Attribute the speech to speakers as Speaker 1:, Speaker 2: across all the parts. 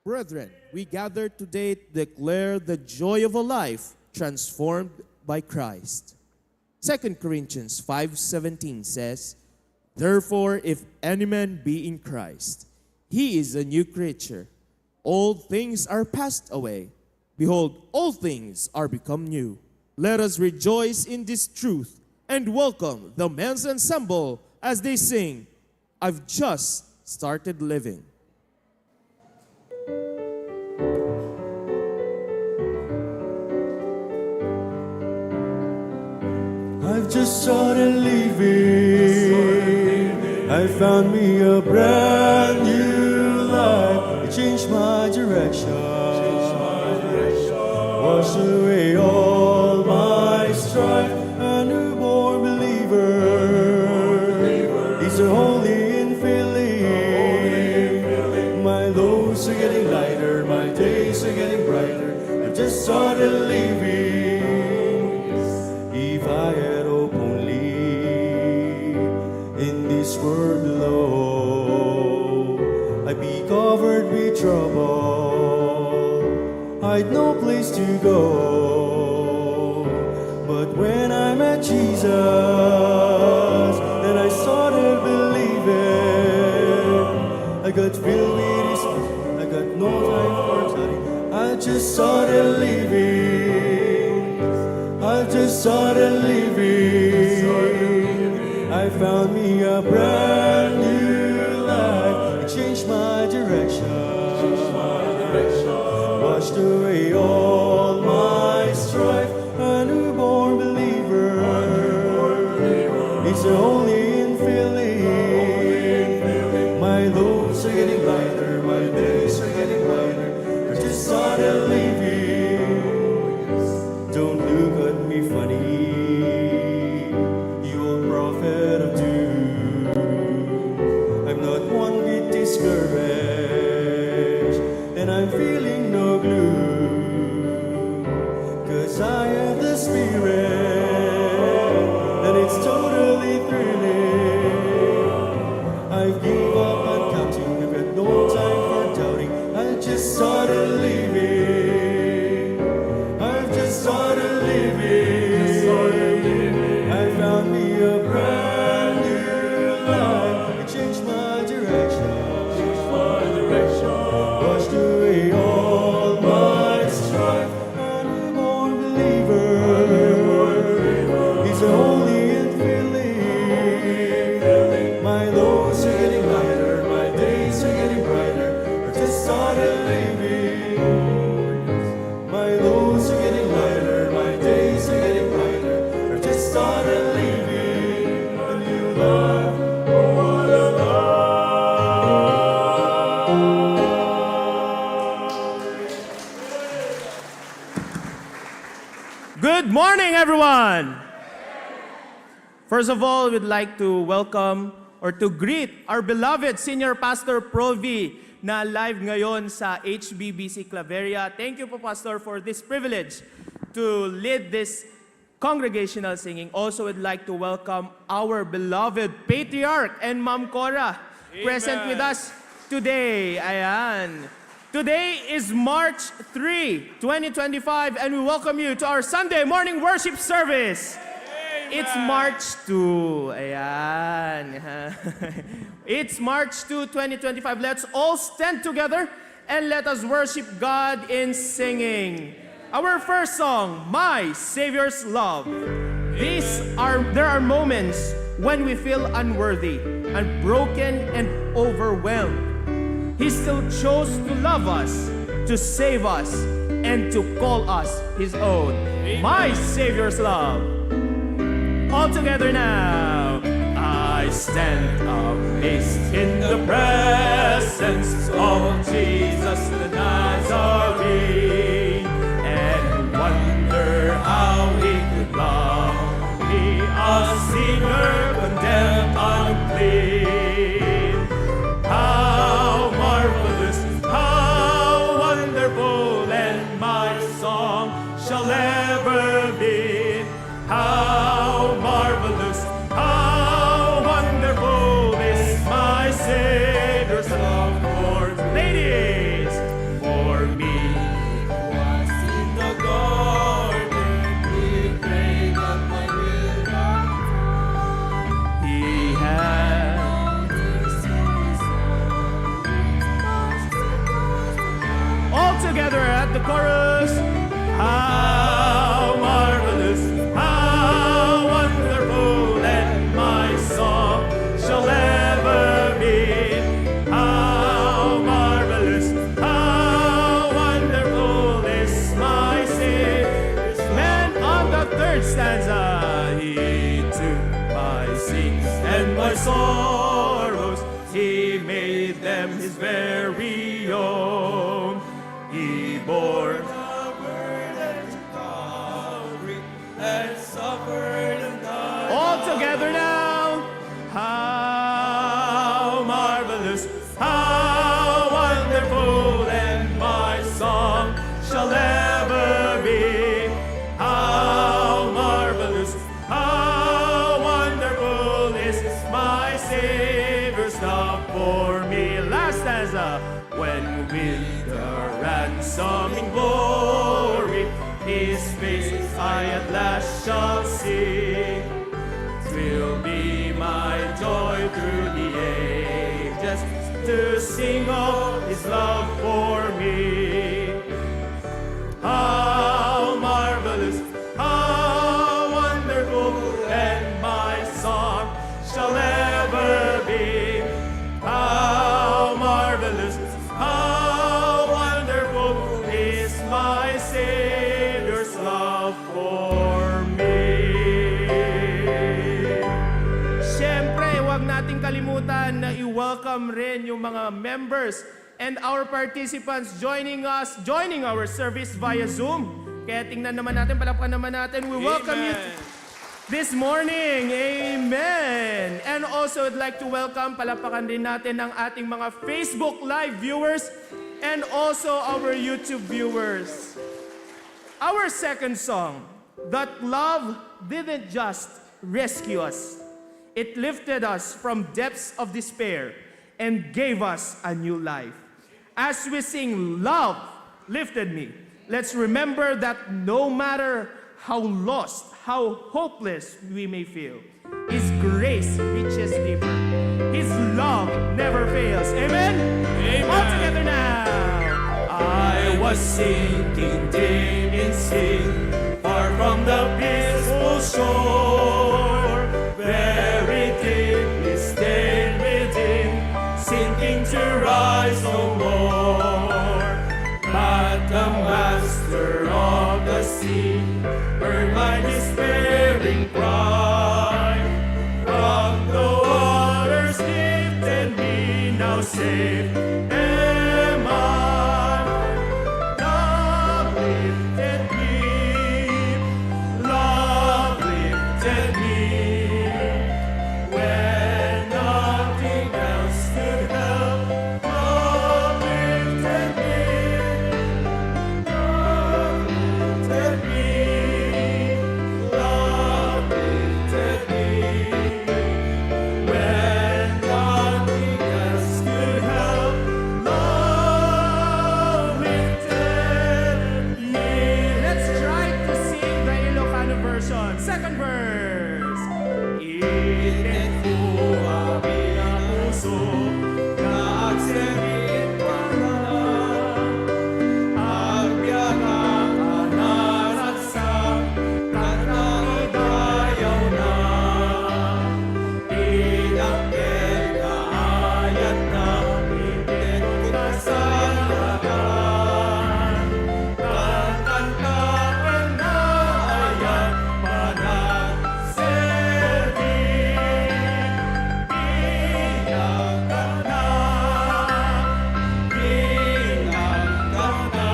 Speaker 1: Brethren, we gather today to declare the joy of a life transformed by Christ. 2 Corinthians 5:17 says, "Therefore, if any man be in Christ, he is a new creature. Old things are passed away. Behold, all things are become new." Let us rejoice in this truth and welcome the men's ensemble as they sing, "I've just started living."
Speaker 2: I've just started living. I found me a brand new life. It changed my direction. Washed away all my strife. A newborn believer. These are holy in feeling. My loads are getting lighter. My days are getting brighter. I've just started living. If I had hope only in this world below, I'd be covered with trouble. I'd no place to go. But when I met Jesus, then I started believing. I got filled with His Spirit. I got no time for study. I just started living. I just started living. I found me a brand new life. It changed my direction. Washed away all my strife. A newborn believer. It's the only infilling. My loads are getting lighter. My days are getting brighter. I just started living. Don't look at me funny. You old prophet of doom. I'm not one bit discouraged. And I'm feeling no gloom. 'Cause I have the Spirit. And it's totally thrilling. I've given up on counting. I've got no time for doubting. I just started living. I've just started living. I found me a brand new life. It changed my direction. Washed away all my strife. A newborn believer. He's the only infilling. My loads are getting lighter. My days are getting brighter. I just started living. My loads are getting lighter. My days are getting brighter. I just started living a new life. Oh, what a
Speaker 1: Good morning, everyone! First of all, we'd like to welcome or to greet our beloved Senior Pastor Provi na live ngayon sa HBBC Claveria. Thank you po, Pastor, for this privilege to lead this congregational singing. Also, we'd like to welcome our beloved Patriarch and Ma'am Cora present with us today. Ayan. Today is March 3, 2025, and we welcome you to our Sunday morning worship service. It's March 2. Ayan. It's March 2, 2025. Let's all stand together and let us worship God in singing. Our first song, My Savior's Love. There are moments when we feel unworthy and broken and overwhelmed. He still chose to love us, to save us, and to call us His own. My Savior's love. All together now. I stand amazed in the presence of Jesus the Nazarene, and wonder how He could love me, a sinner condemned unclean. How marvelous, how wonderful, and my song shall ever be. How marvelous, how wonderful is my Savior's love for ladies, for me. Was in the garden, He prayed that my will not fall. He had all together at the chorus. How marvelous, how wonderful, and my song shall ever be. How marvelous, how wonderful is my Savior's. Then on the third stanza, He took my sins and my sorrows. He made them His very own. He bore the burden to Calvary and suffered and died. All together now. How marvelous, how wonderful, and my song shall ever be. How marvelous, how wonderful is my Savior's love for me. Last stanza. When with the ransoming glory His face I at last shall see, 'twill be my joy through the ages to sing of His love for me. How marvelous, how wonderful, and my song shall nating kalimutan na i-welcome rin yung mga members and our participants joining our service via Zoom. Kaya tingnan naman natin, palakpakan naman natin. We welcome you this morning. Amen. And also, I'd like to welcome, palakpakan din natin ang ating mga Facebook Live viewers and also our YouTube viewers. Our second song, that love didn't just rescue us. It lifted us from depths of despair and gave us a new life. As we sing, Love Lifted Me, let's remember that no matter how lost, how hopeless we may feel, His grace reaches deeper. His love never fails. Amen?
Speaker 2: Amen.
Speaker 1: All together now.
Speaker 2: I was sinking deep in sin, far from the peaceful shore, very deeply stayed within, sinking to rise no more. But the master of the sea heard my despairing cry. From the waters lifted me, now safe am I. Love lifted me, love lifted me. When nothing else could help, love lifted me, love lifted me, love lifted me. When nothing else could help, love lifted me.
Speaker 1: Let's try to sing the Ilocano version. Second verse.
Speaker 2: Init ko aming ang puso, nagsirit ka na. Ang biyaga ka naragsak, katnaidayaw na. Inakit ka ayat na, init ka sa lagan. Kantanta ka na ayat, panagserbi. Pinagkat na, pinagkat na,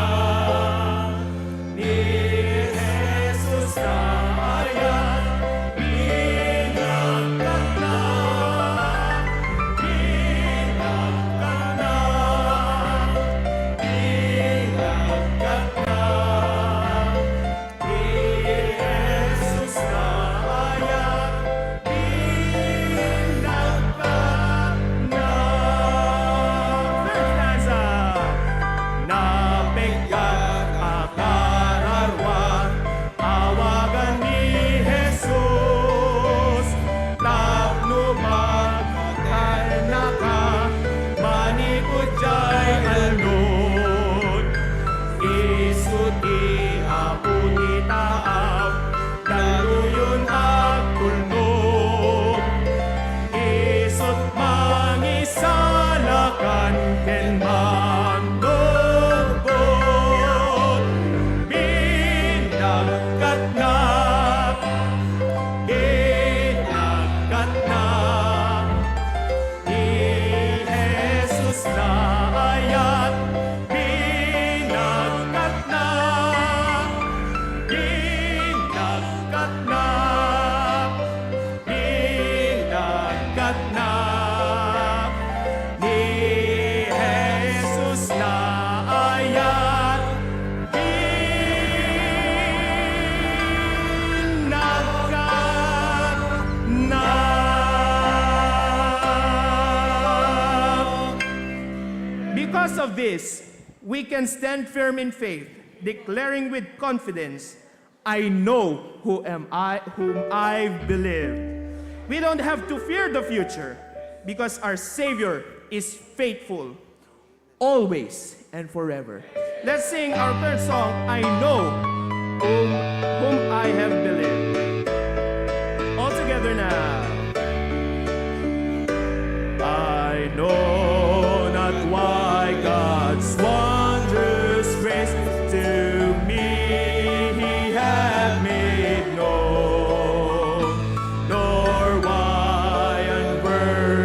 Speaker 2: ni Jesus na ayat. Pinagkat na, pinagkat na, pinagkat na, ni Jesus na ayat. Pinagkat na.
Speaker 1: Third stanza.
Speaker 2: Napigyan akararwan, awagan ni Jesus. Tapno magkakanaka, manikot jay alon. Isuti apon itaap, daluyon at tulnog. Isut mangisalakan ken mandugot. Pinagkat na, pinagkat na, ni Jesus na ayat. Pinagkat na, pinagkat na, pinagkat na, ni Jesus na ayat. Pinagkat na.
Speaker 1: Because of this, we can stand firm in faith, declaring with confidence, I know whom I believe. We don't have to fear the future because our Savior is faithful, always and forever. Let's sing our third song, I know whom I have believed. All together now.
Speaker 2: I know not why God's wondrous grace to me He hath made known, nor why unworthy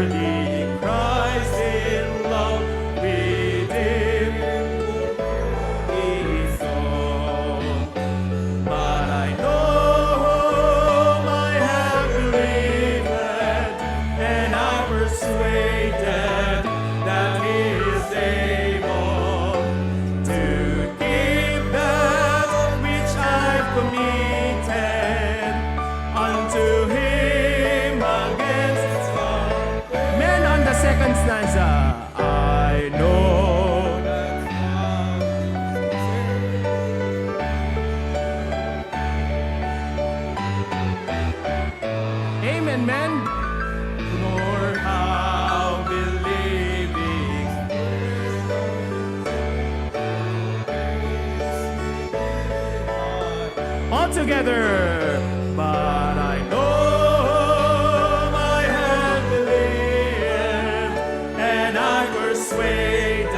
Speaker 1: together. But I know my hand believed, and I persuaded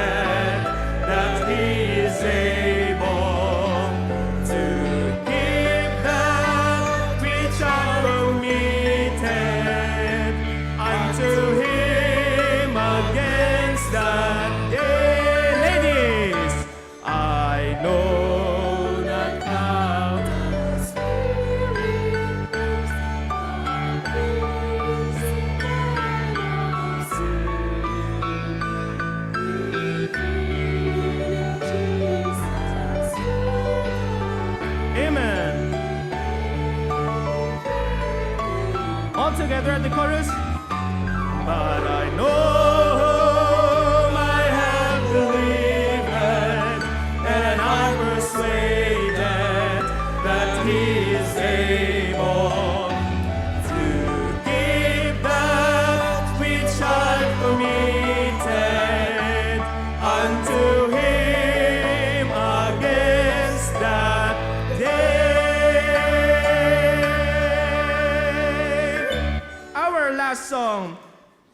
Speaker 1: that He is able to keep that which I committed unto Him against that day. Ladies, I know that now. Amen. All together at the chorus. But I know my hand believed, and I persuaded that He is able to keep that which I committed unto Him against that day. Our last song,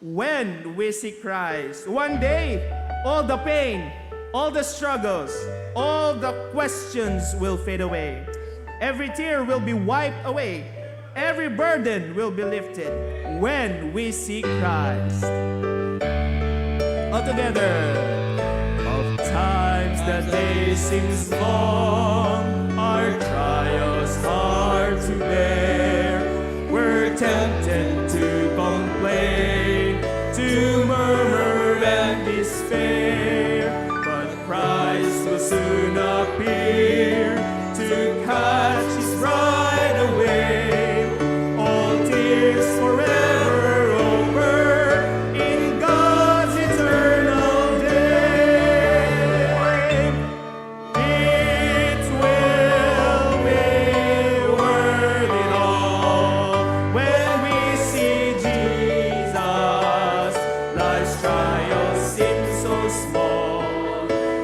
Speaker 1: When We See Christ. One day, all the pain, all the struggles, all the questions will fade away. Every tear will be wiped away. Every burden will be lifted when we see Christ. All together. Of times that day seems long, our trials hard to bear. We're tempted to complain, to murmur and despair. But Christ will soon appear to catch His bride away. All tears forever over in God's eternal day. It will be worth it all when we see Jesus. Life's trials seem so small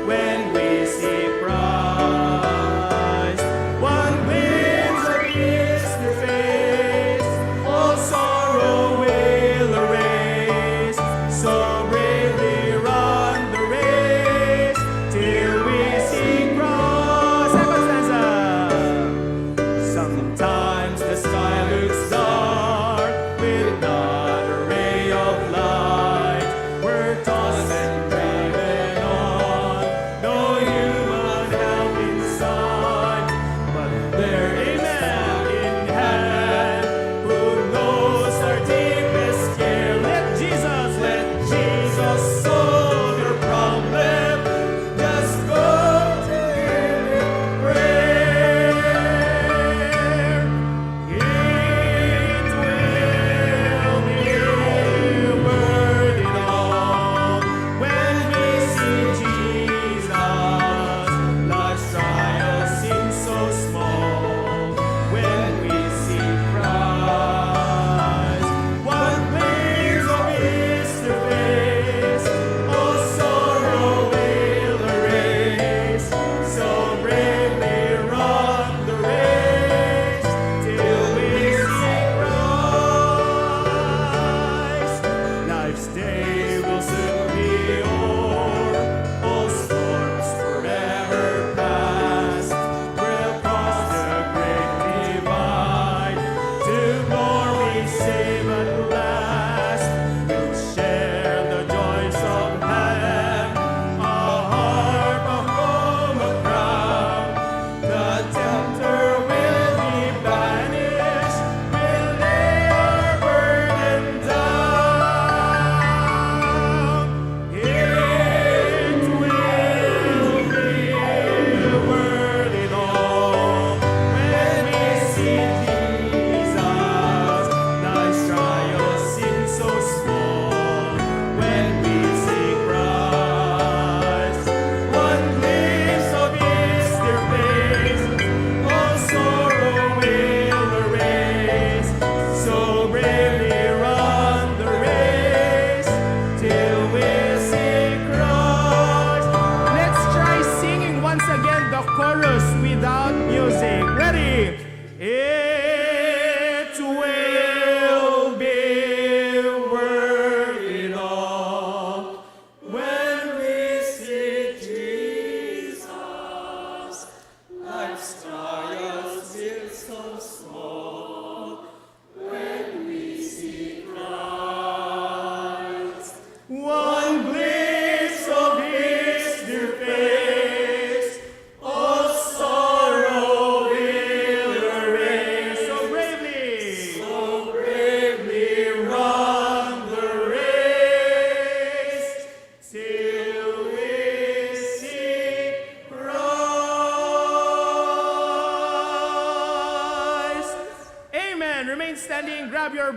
Speaker 1: when we see Christ.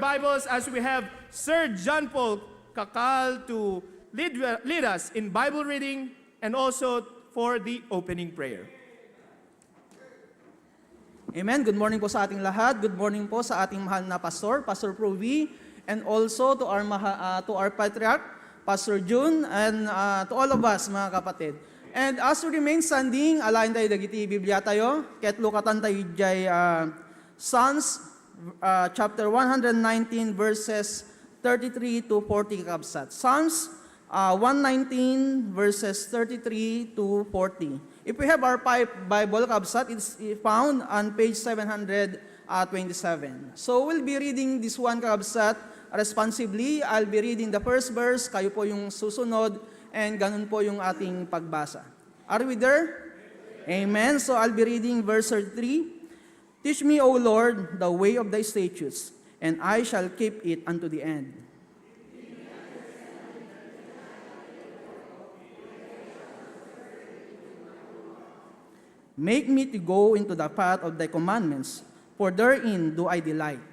Speaker 3: Bibles as we have Sir John Paul Kakal to lead us in Bible reading and also for the opening prayer.
Speaker 4: Amen. Good morning po sa ating lahat. Good morning po sa ating mahal na pastor, Pastor Provi, and also to our patriarch, Pastor June, and to all of us, mga kapatid. And as we remain standing, alain tayo dagiti Biblia tayo, ket lukatan tayo jay Psalms chapter 119 verses 33 to 40 kabsat. Psalms 119 verses 33 to 40. If we have our Bible kabsat, it's found on page 727. So we'll be reading this one kabsat responsibly. I'll be reading the first verse, kayo po yung susunod, and ganun po yung ating pagbasa. Are we there? Amen. So I'll be reading verse 33. Teach me, O Lord, the way of thy statutes, and I shall keep it unto the end. Make me to go into the path of thy commandments, for therein do I delight.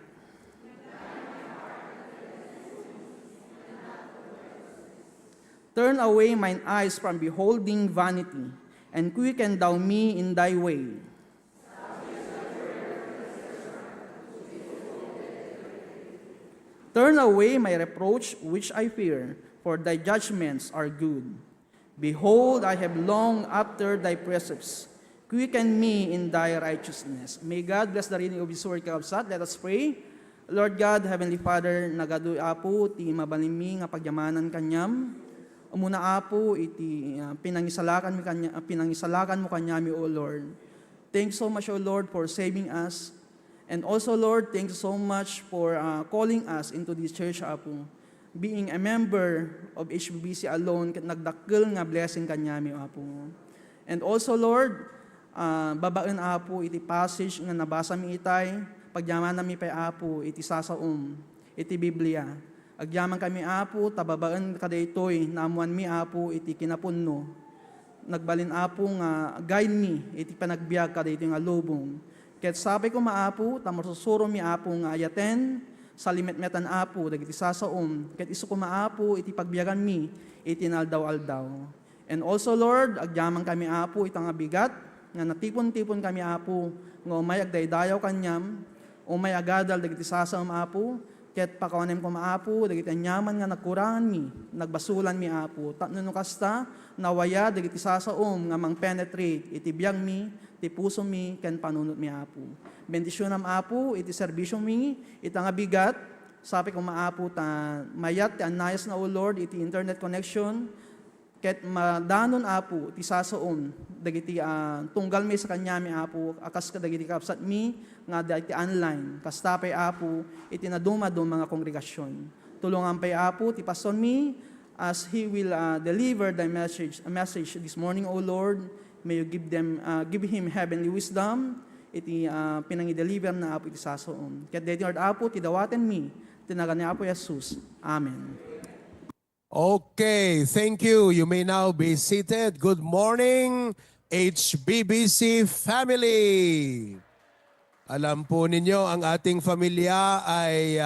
Speaker 4: Turn away mine eyes from beholding vanity, and quicken thou me in thy way. Turn away my reproach which I fear, for thy judgments are good. Behold, I have longed after thy precepts. Quicken me in thy righteousness. May God bless the reading of His word kabsat. Let us pray. Lord God, Heavenly Father, nagaduy apo, ti mabalimi nga pagyamanan kanyam. Umuna apo, iti pinangisalakan mo kanyami, O Lord. Thanks so much, O Lord, for saving us. And also, Lord, thanks so much for calling us into this church, apo. Being a member of HBBC alone, nagdakkel nga blessing kanyami, apo. And also, Lord, babaen apo, iti passage nga nabasa mi itay, pagyaman nami pay apo, iti sasaom, iti Biblia. Agyaman kami apo, tababaan kadaytoy, naamuan mi apo, iti kinapunno. Nagbalin apo nga, guide mi, iti panagbiag kadaytoy nga lubong. Ket sabi ko maapo, tamorsusuro mi apo nga ayaten, salimetmetan apo, dagiti sasaom. Ket isu ko maapo, iti pagbiagan mi, iti naldaw-aldaw. And also, Lord, agyaman kami apo, itang abigat, nga natipon-tipon kami apo, nga umay agdaydayaw kanyam, umay agadal, dagiti sasaom apo, ket pakawanem ko maapo, dagiti anyaman nga nagkurangan mi, nagbasulan mi apo. Tapno kasta, nawaya, dagiti sasaom, nga mang penetrate, iti biyag mi, iti puso mi, ken panunot mi apo. Bendisyonam apo, iti serbisyo mi, itang abigat, sabi ko maapo, ta mayat, ti anayas na, O Lord, iti internet connection, ket madanon apo, iti sasaom, dagiti tunggal mi sa kanya mi apo, akas ka dagiti kapsat mi, nga dagiti online, kastapay apo, iti naduma-dum mga kongregasyon. Tulungan pay apo, ti pastor mi, as he will deliver the message this morning, O Lord. May you give him heavenly wisdom, iti pinangi-deliver na apo iti sasaom. Ket deti Lord apo, ti dawaten mi, tinagan ni apo Jesus. Amen.
Speaker 5: Okay, thank you. You may now be seated. Good morning, HBBC family. Alam po ninyo, ang ating familia ay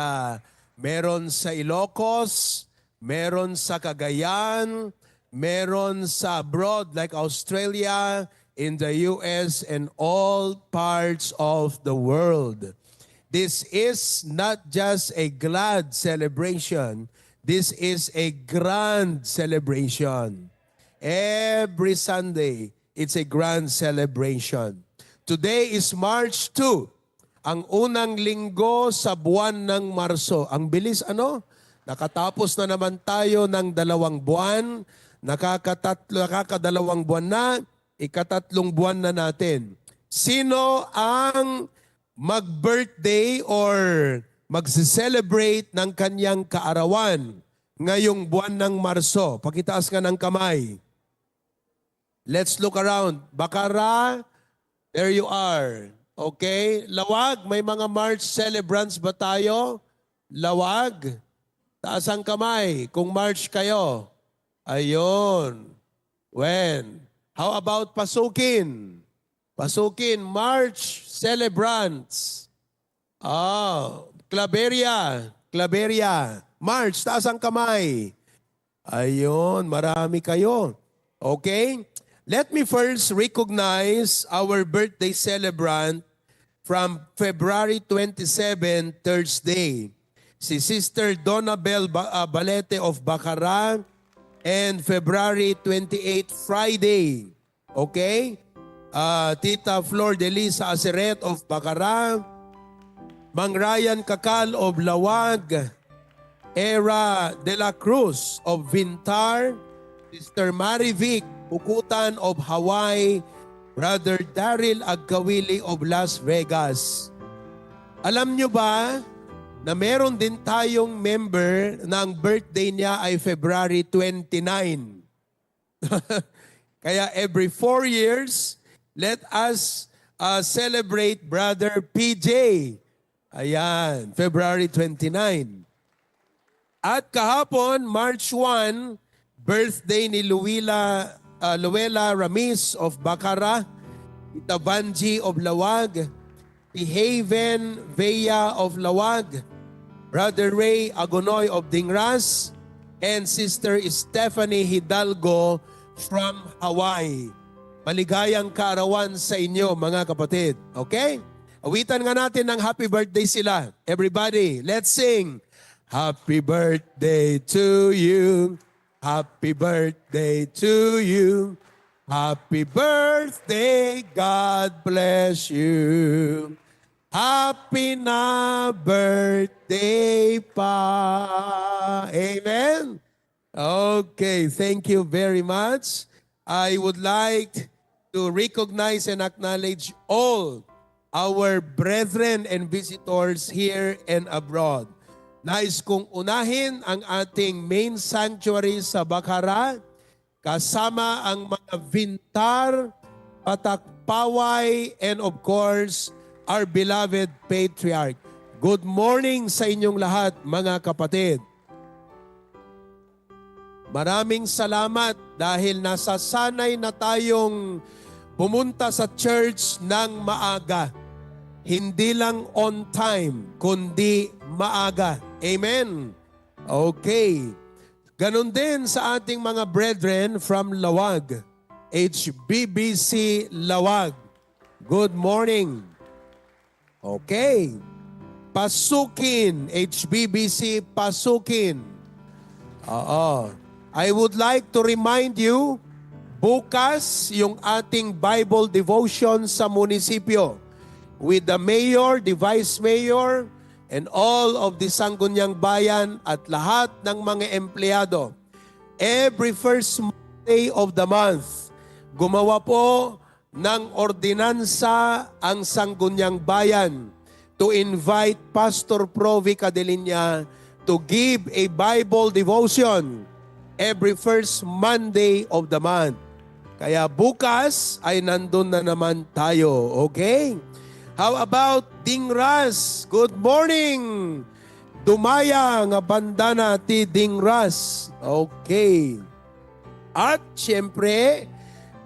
Speaker 5: meron sa Ilocos, meron sa Cagayan, meron sa abroad like Australia, in the US, and all parts of the world. This is not just a glad celebration. This is a grand celebration. Every Sunday, it's a grand celebration. Today is March 2, ang unang linggo sa buwan ng Marso. Ang bilis ano? Nakatapos na naman tayo ng 2 buwan, nakakadalawang buwan na, ikatatlong buwan na natin. Sino ang mag-birthday or magse-celebrate ng kanyang kaarawan ngayong buwan ng Marso? Pakitaas ka ng kamay. Let's look around. Bakara, there you are. Okay? Lawag, may mga March celebrants ba tayo? Lawag. Taas ang kamay kung March kayo. Ayun. When? How about Pasukin? Pasukin, March celebrants. Claveria. Claveria. March, taas ang kamay. Ayun, marami kayo. Okay? Let me first recognize our birthday celebrant from February 27, Thursday. Si Sister Donabel Balete of Bacara, and February 28, Friday. Okay? Tita Flor de Lisa Aceret of Bacara, Mang Ryan Kakal of Lawag, Era de la Cruz of Vintar, Sister Marivic Pukutan of Hawaii, Brother Daryl Agkawili of Las Vegas. Alam nyo ba na meron din tayong member na ang birthday niya ay February 29? Kaya every 4 years, let us celebrate Brother PJ. Ayan, February 29. At kahapon, March 1, birthday ni Luella Ramis of Bacara, Tita Banji of Lawag, si Haven Vea of Lawag, Brother Ray Agonoy of Dingras, and Sister Stephanie Hidalgo from Hawaii. Maligayang kaarawan sa inyo, mga kapatid. Okay? Awitan nga natin ng happy birthday sila. Everybody, let's sing. Happy birthday to you. Happy birthday to you. Happy birthday, God bless you. Happy na birthday pa. Amen? Okay, thank you very much. I would like to recognize and acknowledge all our brethren and visitors here and abroad. Nais kong unahin ang ating main sanctuary sa Bacara, kasama ang mga Vintar, Patakpaway, and of course, our beloved Patriarch. Good morning sa inyong lahat, mga kapatid. Maraming salamat dahil nasasanay na tayong pumunta sa church ng maaga. Hindi lang on time, kundi maaga. Amen. Okay. Ganon din sa ating mga brethren from Lawag, HBBC Lawag. Good morning. Okay. Pasukin, HBBC Pasukin. I would like to remind you, bukas yung ating Bible devotion sa munisipyo with the mayor, the vice mayor, and all of the Sangguniang Bayan at lahat ng mga empleyado. Every first Monday of the month, gumawa po ng ordinansa ang Sangguniang Bayan to invite Pastor Provi Cadelinia to give a Bible devotion every first Monday of the month. Kaya bukas ay nandun na naman tayo, okay? How about Dingras? Good morning! Dumaya nga bandana ti Dingras. Okay. At syempre,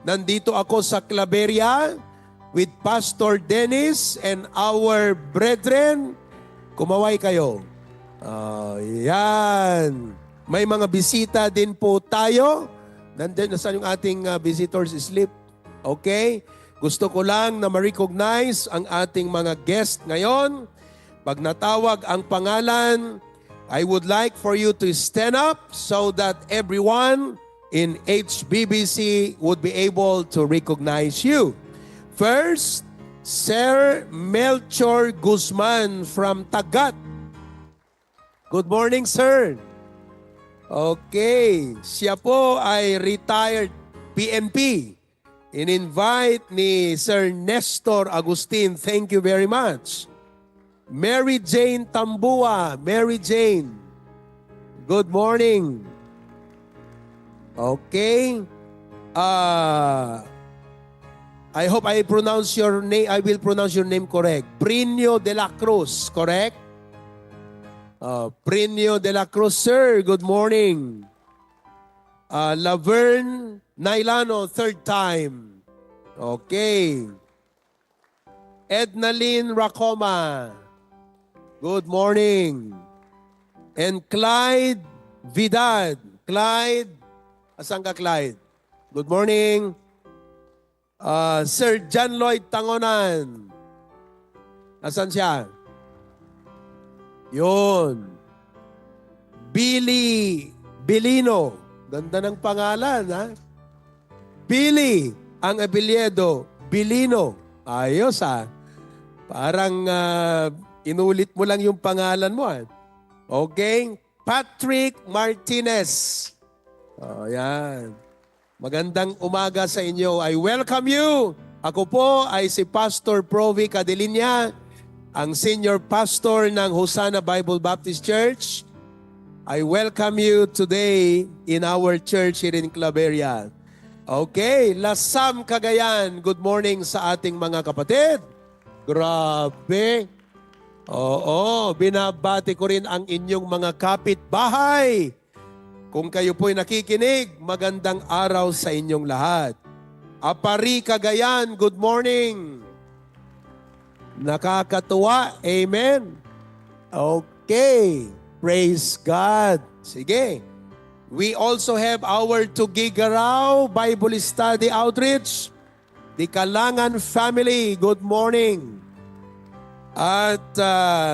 Speaker 5: nandito ako sa Claveria with Pastor Dennis and our brethren. Kumaway kayo. Yan. May mga bisita din po tayo. Nandun, nasaan yung ating visitors sleep? Okay? Gusto ko lang na ma-recognize ang ating mga guest ngayon. Pag natawag ang pangalan, I would like for you to stand up so that everyone in HBBC would be able to recognize you. First, Sir Melchor Guzman from Tagat. Good morning, sir. Okay, siya po ay retired PNP. In-invite ni Sir Nestor Agustin. Thank you very much. Mary Jane Tambua. Mary Jane. Good morning. Okay. I hope I pronounce your name. I will pronounce your name correct. Prinio de la Cruz. Correct? Prinio de la Cruz, sir. Good morning. Laverne Nailano, third time. Okay. Ednaline Racoma. Good morning. And Clyde Vidad. Clyde, asan ka Clyde? Good morning. Sir John Lloyd Tangonan. Asan siya? Yun. Billy Bilino. Ganda ng pangalan, ha? Billy, ang apelyido, Bilino. Ayos, ha? Parang inulit mo lang yung pangalan mo, ha? Okay? Patrick Martinez. Oh, yan. Magandang umaga sa inyo. I welcome you. Ako po ay si Pastor Provi Cadelinia, ang senior pastor ng Hosanna Bible Baptist Church. I welcome you today in our church here in Claveria. Okay, Lasam Cagayan, good morning sa ating mga kapatid. Grabe. Oo, binabati ko rin ang inyong mga kapitbahay. Kung kayo po'y nakikinig, magandang araw sa inyong lahat. Apari Cagayan, good morning. Nakakatuwa, amen. Okay, praise God. Sige. We also have our Tugigaraw Bible Study Outreach. The Kalangan family, good morning. At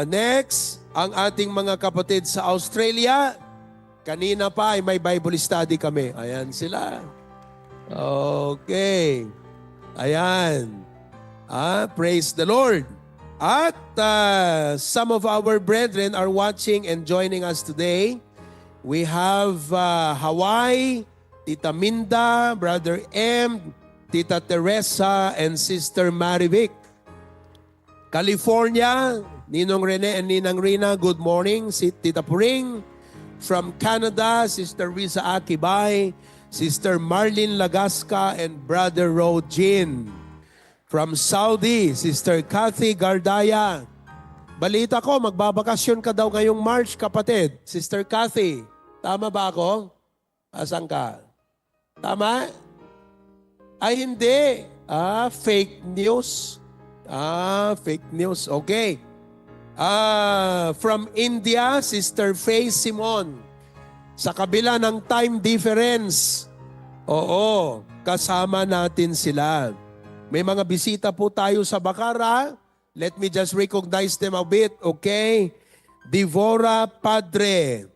Speaker 5: next, ang ating mga kapatid sa Australia. Kanina pa ay may Bible study kami. Ayan sila. Okay. Ayan. Praise the Lord. At some of our brethren are watching and joining us today. We have Hawaii, Tita Minda, Brother M, Tita Teresa, and Sister Marivic. California, Ninong Rene and Ninang Rina, good morning. Si Tita Puring. From Canada, Sister Risa Akibay, Sister Marlene Lagasca, and Brother Rojin. From Saudi, Sister Kathy Gardaya. Balita ko, magbabakasyon ka daw ngayong March, kapatid. Sister Kathy, tama ba ako? Asan ka? Tama? Ay, hindi. Fake news. Fake news. Okay. From India, Sister Faye Simon. Sa kabila ng time difference, oo, kasama natin sila. May mga bisita po tayo sa Bacara. Let me just recognize them a bit, okay? Devora Padre.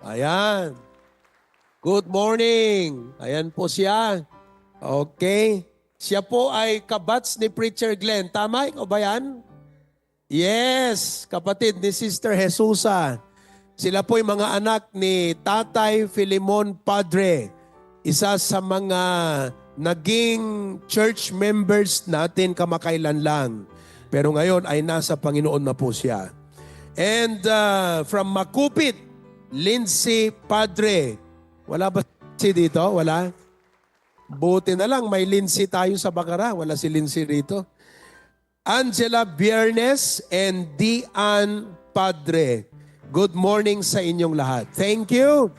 Speaker 5: Ayan. Good morning. Ayan po siya. Okay. Siya po ay kabats ni Preacher Glenn. Tama? Ikaw ba yan? Yes, kapatid ni Sister Jesusa. Sila po ay mga anak ni Tatay Filimon Padre. Isa sa mga naging church members natin kamakailan lang. Pero ngayon ay nasa Panginoon na po siya. And from Makupit, Lindsay Padre. Wala ba si dito? Wala? Buti na lang may Lindsay tayo sa Bacara. Wala si Lindsay rito. Angela Biernes and Dian Padre. Good morning sa inyong lahat. Thank you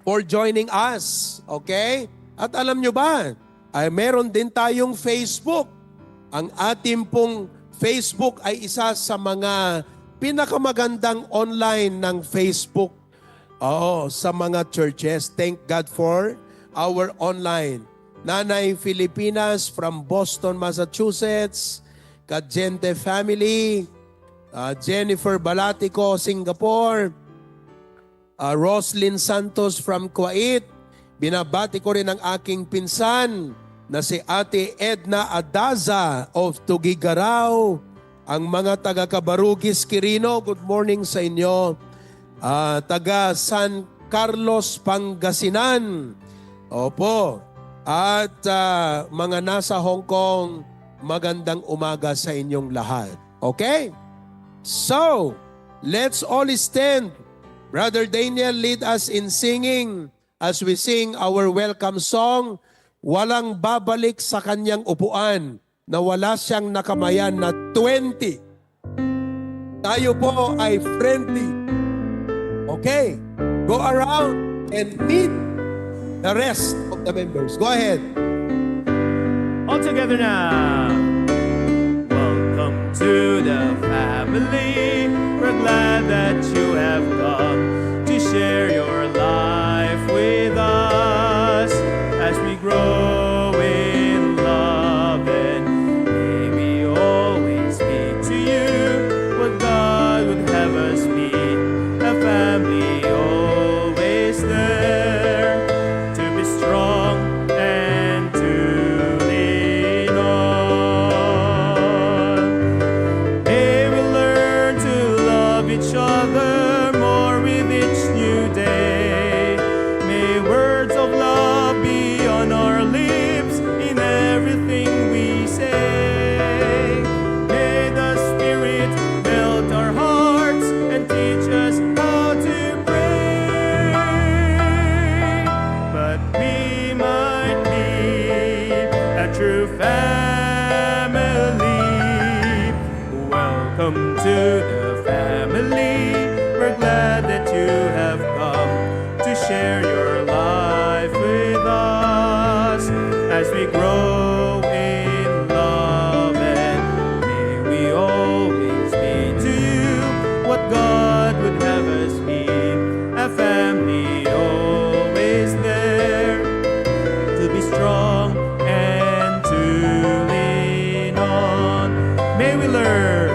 Speaker 5: for joining us. Okay? At alam nyo ba, ay meron din tayong Facebook. Ang ating pong Facebook ay isa sa mga pinakamagandang online ng Facebook. Sa mga churches. Thank God for our online. Nanay Filipinas from Boston, Massachusetts. Kajente family, Jennifer Balatico, Singapore, Roslyn Santos from Kuwait. Binabati ko rin ang aking pinsan na si Ate Edna Adaza of Tugigaraw. Ang mga taga Cabarugis, Quirino, good morning sa inyo. Taga San Carlos, Pangasinan. Opo. At mga nasa Hong Kong, magandang umaga sa inyong lahat. Okay? So, let's all stand. Brother Daniel, lead us in singing as we sing our welcome song, Walang Babalik sa Kanyang Upuan, na wala siyang nakamayan na 20. Tayo po ay friendly. Okay? Go around and meet the rest of the members. Go ahead.
Speaker 3: All together now. Welcome to the family. We're glad that you have come to share your life with us as we grow in love, and may we always be to you what God would have us be, a family always there to be strong and to lean on. May we learn to love each other more with each new day. May words of love be on our lips in everything we say. May the Spirit melt our hearts and teach us how to pray. But we might be a true family. Welcome to the family. We're glad that you have come to share your life with us as we grow in love, and may we always be to you what God would have us be, a family always there to be strong and to lean on. May we learn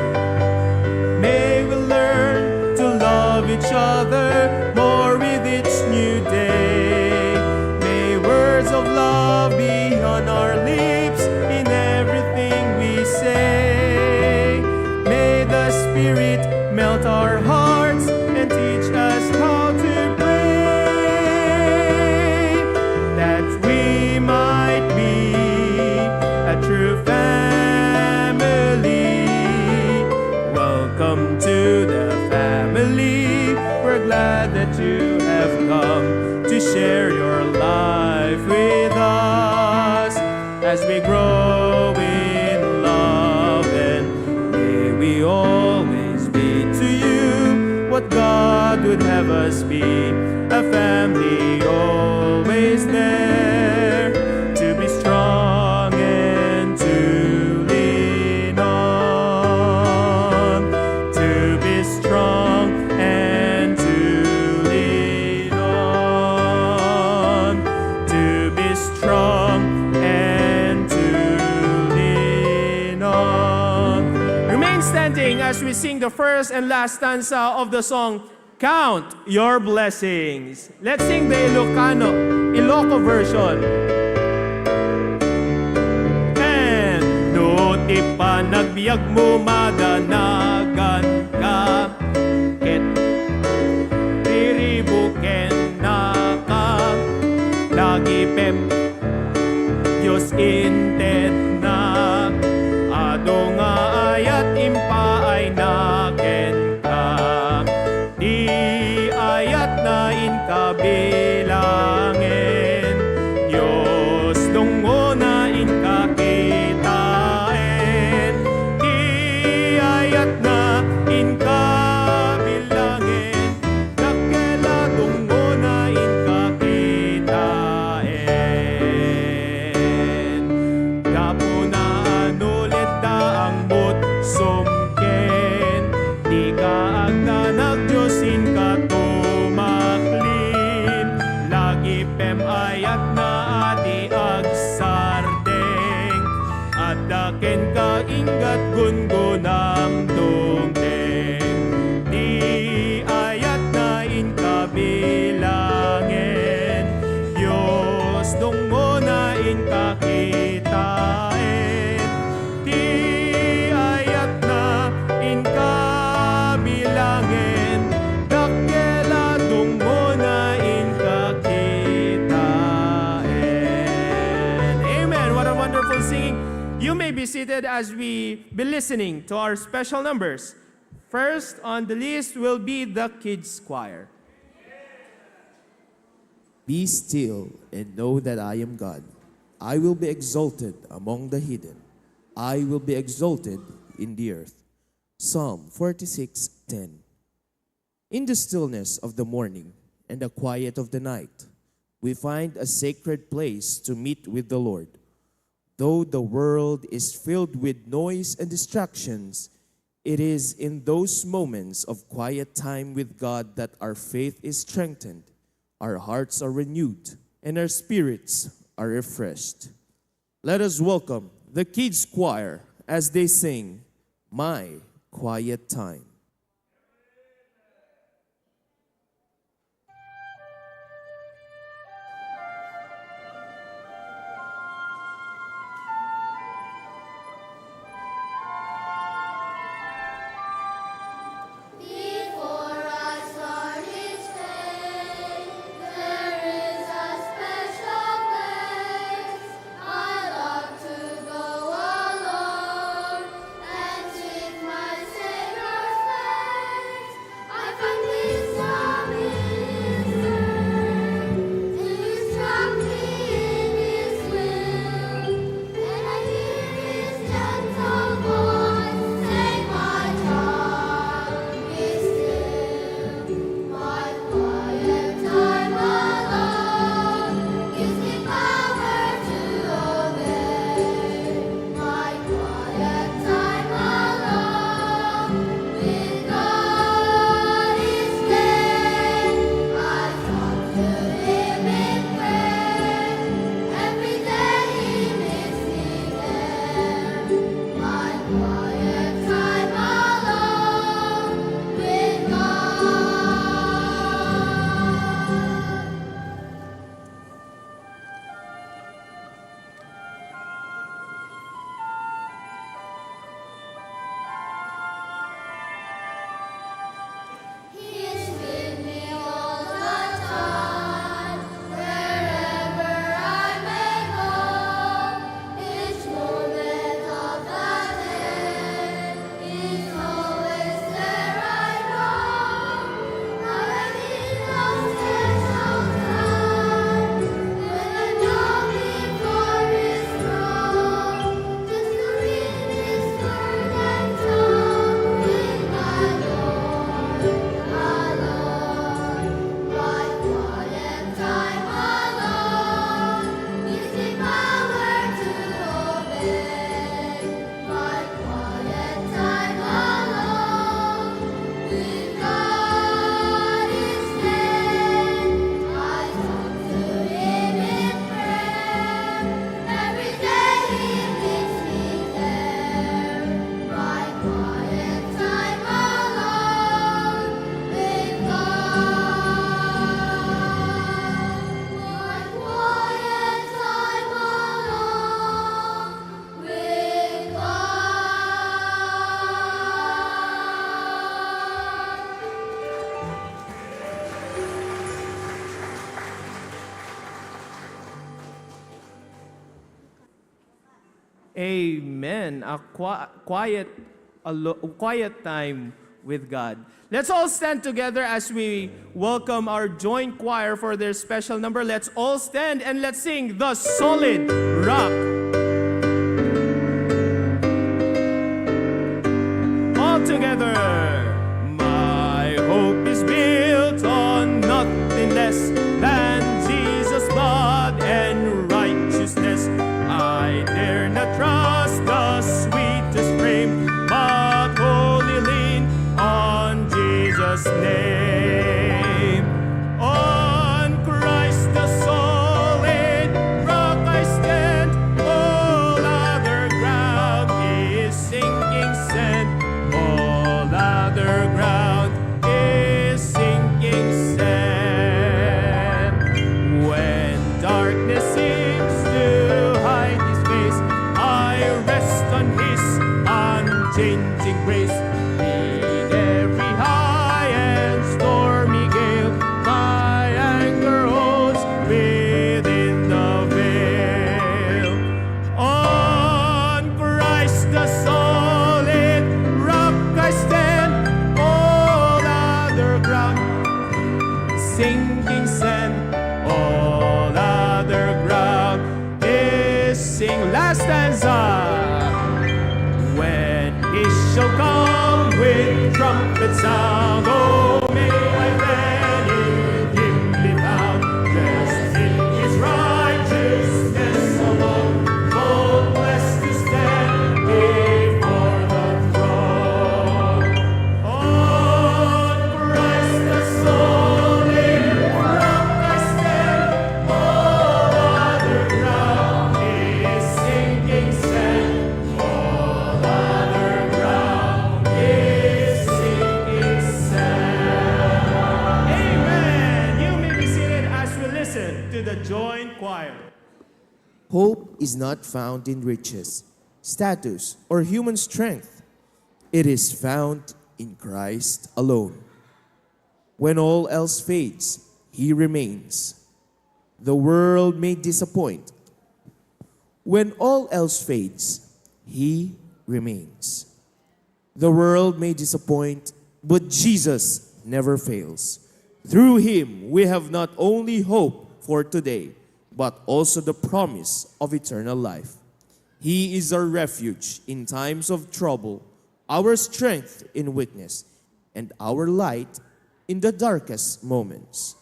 Speaker 3: to love each other more with each new day. May words of love be on our lips in everything we say. May the Spirit melt our hearts and teach us how to pray, that we might be a true family. Welcome to the family. We're glad that you have come to share your life with us as we grow in love, and may we always be to you what God would have us be, a family always there to be strong and to lean on, to be strong and to lean on, to be strong and to lean on. Remain standing as we sing the first and last stanza of the song, Count Your Blessings. Let's sing the Ilocano version. And no pa nagbiag mo madanagan ka, ket riribuken na ka, lagi pem Diyos inted na, ado nga ayat impa ay naken ka, di ayat na inkabilangin, Diyos dungo na inkakitain, di ayat na inkabilangin, dakela dungo na inkakitain. Gapo na anulit da ang mut sumken, di ka agdanag Diyosin ka tumaklin, lagi pem ayat na adi agsardeng, at daken ka ingat gungunam dungdeng, di ayat na inkabilangin, Diyos dungo na inkakitain, di ayat na inkabilangin, dakela dungo na inkakitain. Amen. What a wonderful singing. You may be seated as we be listening to our special numbers. First on the list will be the kids choir.
Speaker 1: Be still and know that I am God. I will be exalted among the heathen. I will be exalted in the earth. Psalm 46:10. In the stillness of the morning and the quiet of the night, we find a sacred place to meet with the Lord. Though the world is filled with noise and distractions, it is in those moments of quiet time with God that our faith is strengthened, our hearts are renewed, and our spirits are refreshed. Let us welcome the kids choir as they sing, My Quiet Time.
Speaker 6: Before I start each day, there is a special place I love to go alone and seek my Savior's face. I find wisdom in His word to instruct me in His will, and I hear His gentle voice say, "My child, be still." My quiet time alone gives me power to obey. My quiet time alone with God each day. I talk to Him in prayer. Every day He meets me there. My quiet time alone with God. He is with me all the time, wherever I may go. Each moment of the day is always there. I know. Now I'm in those special times when I kneel before His throne, just to read His word and talk with my Lord alone. My quiet time alone gives me power to obey. My quiet time alone with God each day. I talk to Him in prayer. Every day He meets me there. My quiet time alone with God. My quiet time alone with God.
Speaker 3: Amen. A quiet time with God. Let's all stand together as we welcome our joint choir for their special number. Let's all stand and let's sing The Solid Rock. All together. My hope is built on nothing less than Jesus' blood and righteousness. I dare not trust the sweetest frame, but wholly lean on Jesus' name. On Christ the solid rock I stand, all other ground is sinking sand. All other ground is sinking sand. When darkness seems to hide His face, I rest on His unchanging grace. Beat every high and stormy gale, my anchor holds within the veil. On Christ the solid rock I stand, all other ground sinking sand. All other ground is sing. Last stanza. When He shall come with trumpet sound, oh, may I then in Him be found, dressed in His righteousness alone. Oh, joint choir.
Speaker 1: Hope is not found in riches, status, or human strength. It is found in Christ alone. When all else fades, He remains. The world may disappoint. When all else fades, He remains. The world may disappoint, but Jesus never fails. Through Him, we have not only hope for today, but also the promise of eternal life. He is our refuge in times of trouble, our strength in weakness, and our light in the darkest moments.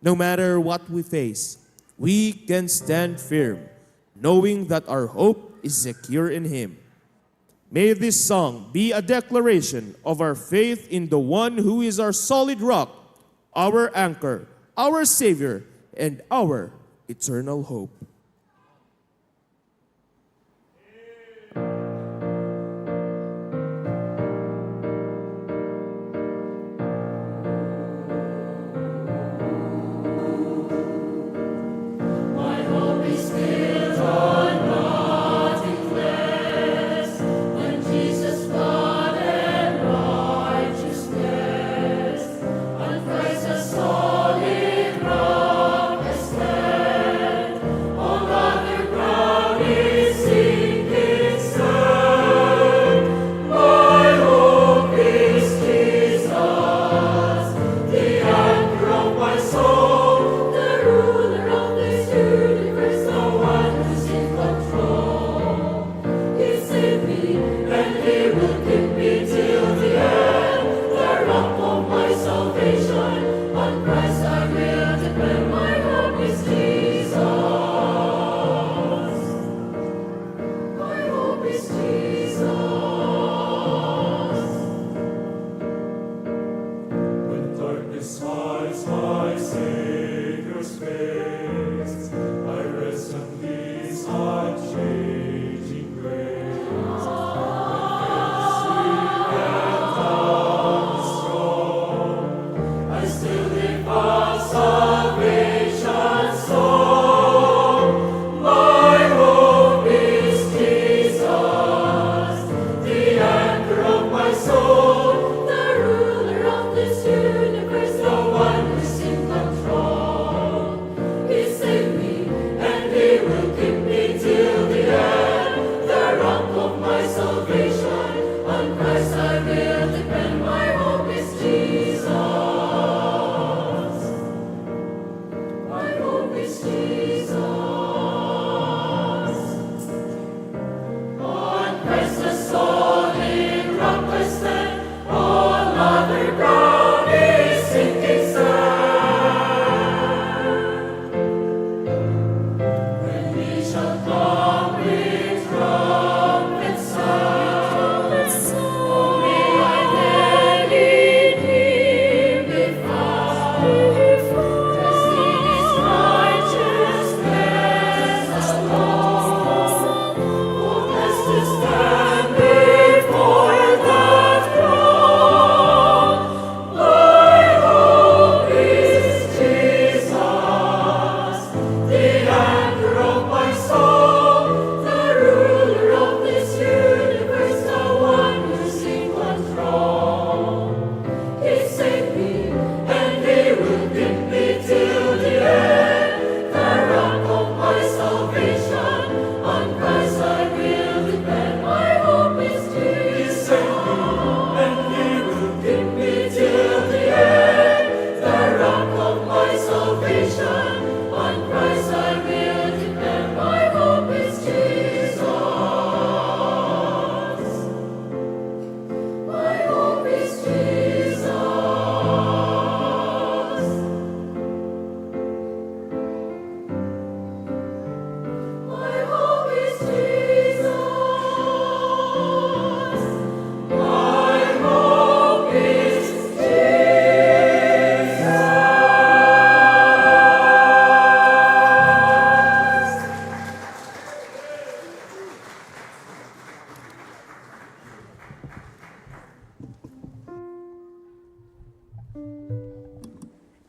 Speaker 1: No matter what we face, we can stand firm, knowing that our hope is secure in Him. May this song be a declaration of our faith in the one who is our solid rock, our anchor, our Savior, and our eternal hope.
Speaker 6: On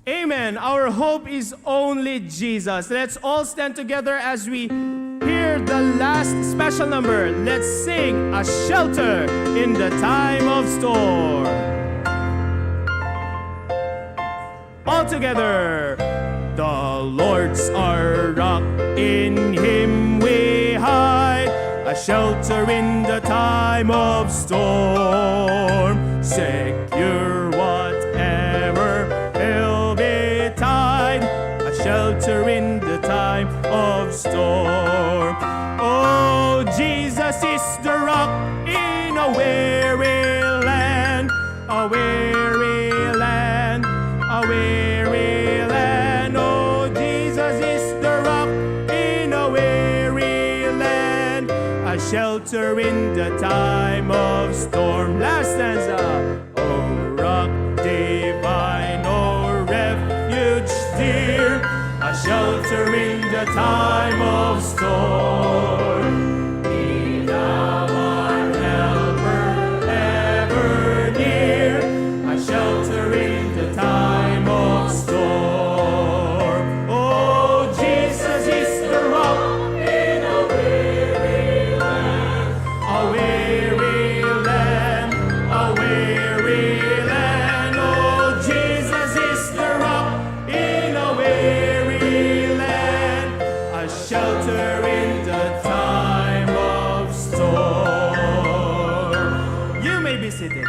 Speaker 3: Amen. Our hope is only Jesus. Let's all stand together as we hear the last special number. Let's sing A Shelter in the Time of Storm. All together. The Lord's our rock, in Him we hide, a shelter in the time of storm, secure whatever will betide, a shelter in the time of storm. Oh, Jesus is the rock in a weary land, a weary land, a weary land. Oh, Jesus is the rock in a weary land, a shelter in the time of storm. Last stanza. Oh, rock divine, oh, refuge dear, a shelter in the time of storm. Be thou our helper ever near, a shelter in the time of storm. Oh, Jesus is the rock in a weary land, a weary land, a weary land. Oh, Jesus is the rock in a weary land, a shelter in the time of storm. You may be seated.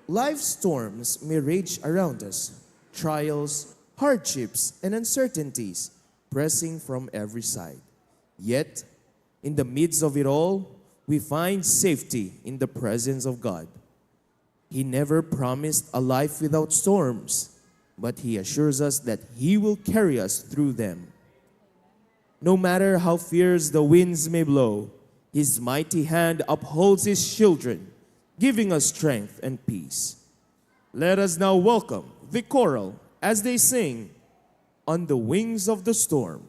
Speaker 1: Life storms may rage around us, trials, hardships, and uncertainties pressing from every side. Yet, in the midst of it all, we find safety in the presence of God. He never promised a life without storms, but He assures us that He will carry us through them. No matter how fierce the winds may blow, His mighty hand upholds His children, giving us strength and peace. Let us now welcome the choral as they sing On the Wings of the Storm.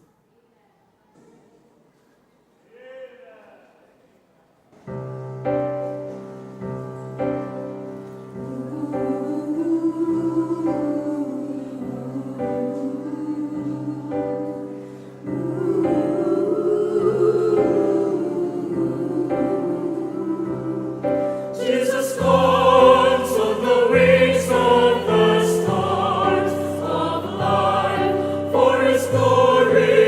Speaker 2: Jesus comes on the wings of the stars of life, for His glory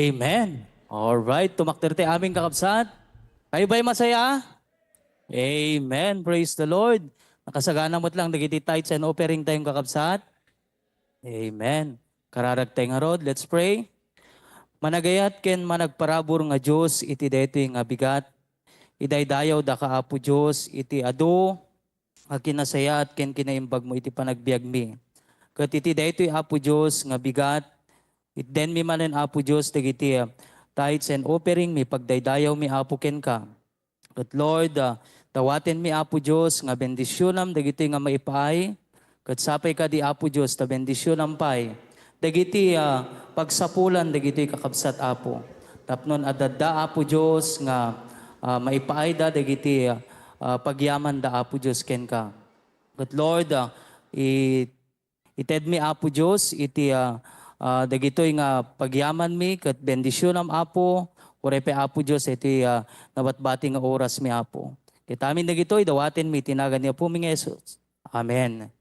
Speaker 7: Amen. Alright, tumakder tayo aming kakabsat. Kayo ba'y masaya? Amen. Praise the Lord. Nakasagana mo't lang, nagiti tithes and offering tayong kakabsat. Amen. Kararag tayo nga rod. Let's pray. Managayat ken managparabor nga Diyos, iti daytoy nga bigat. Idaydayaw da kaapo Diyos, iti ado, nga kinasayat ken kinaimbag mo iti panagbiag mi. Kat iti daytoy apo Diyos nga bigat, iten mi manen apo Diyos, dagiti tithes and offering mi, pagdaydayaw mi apo ken ka. Kat Lord, tawaten mi apo Diyos, nga bendisyonam, dagiti nga maipaay, kat sapay ka di apo Diyos, ta bendisyonam pay. Dagiti pagsapulan, dagiti kakabsat apo. Tapnon adadda apo Diyos, nga maipaay da, dagiti pagyaman da apo Diyos ken ka. Kat Lord, ited mi apo Diyos, iti dagitoy nga pagyaman mi, kat bendisyonam apo, kurepe apo Diyos, iti nabatbati nga oras mi apo. Kita amin dagitoy, dawatin mi, tinagan niya po mi Jesus. Amen.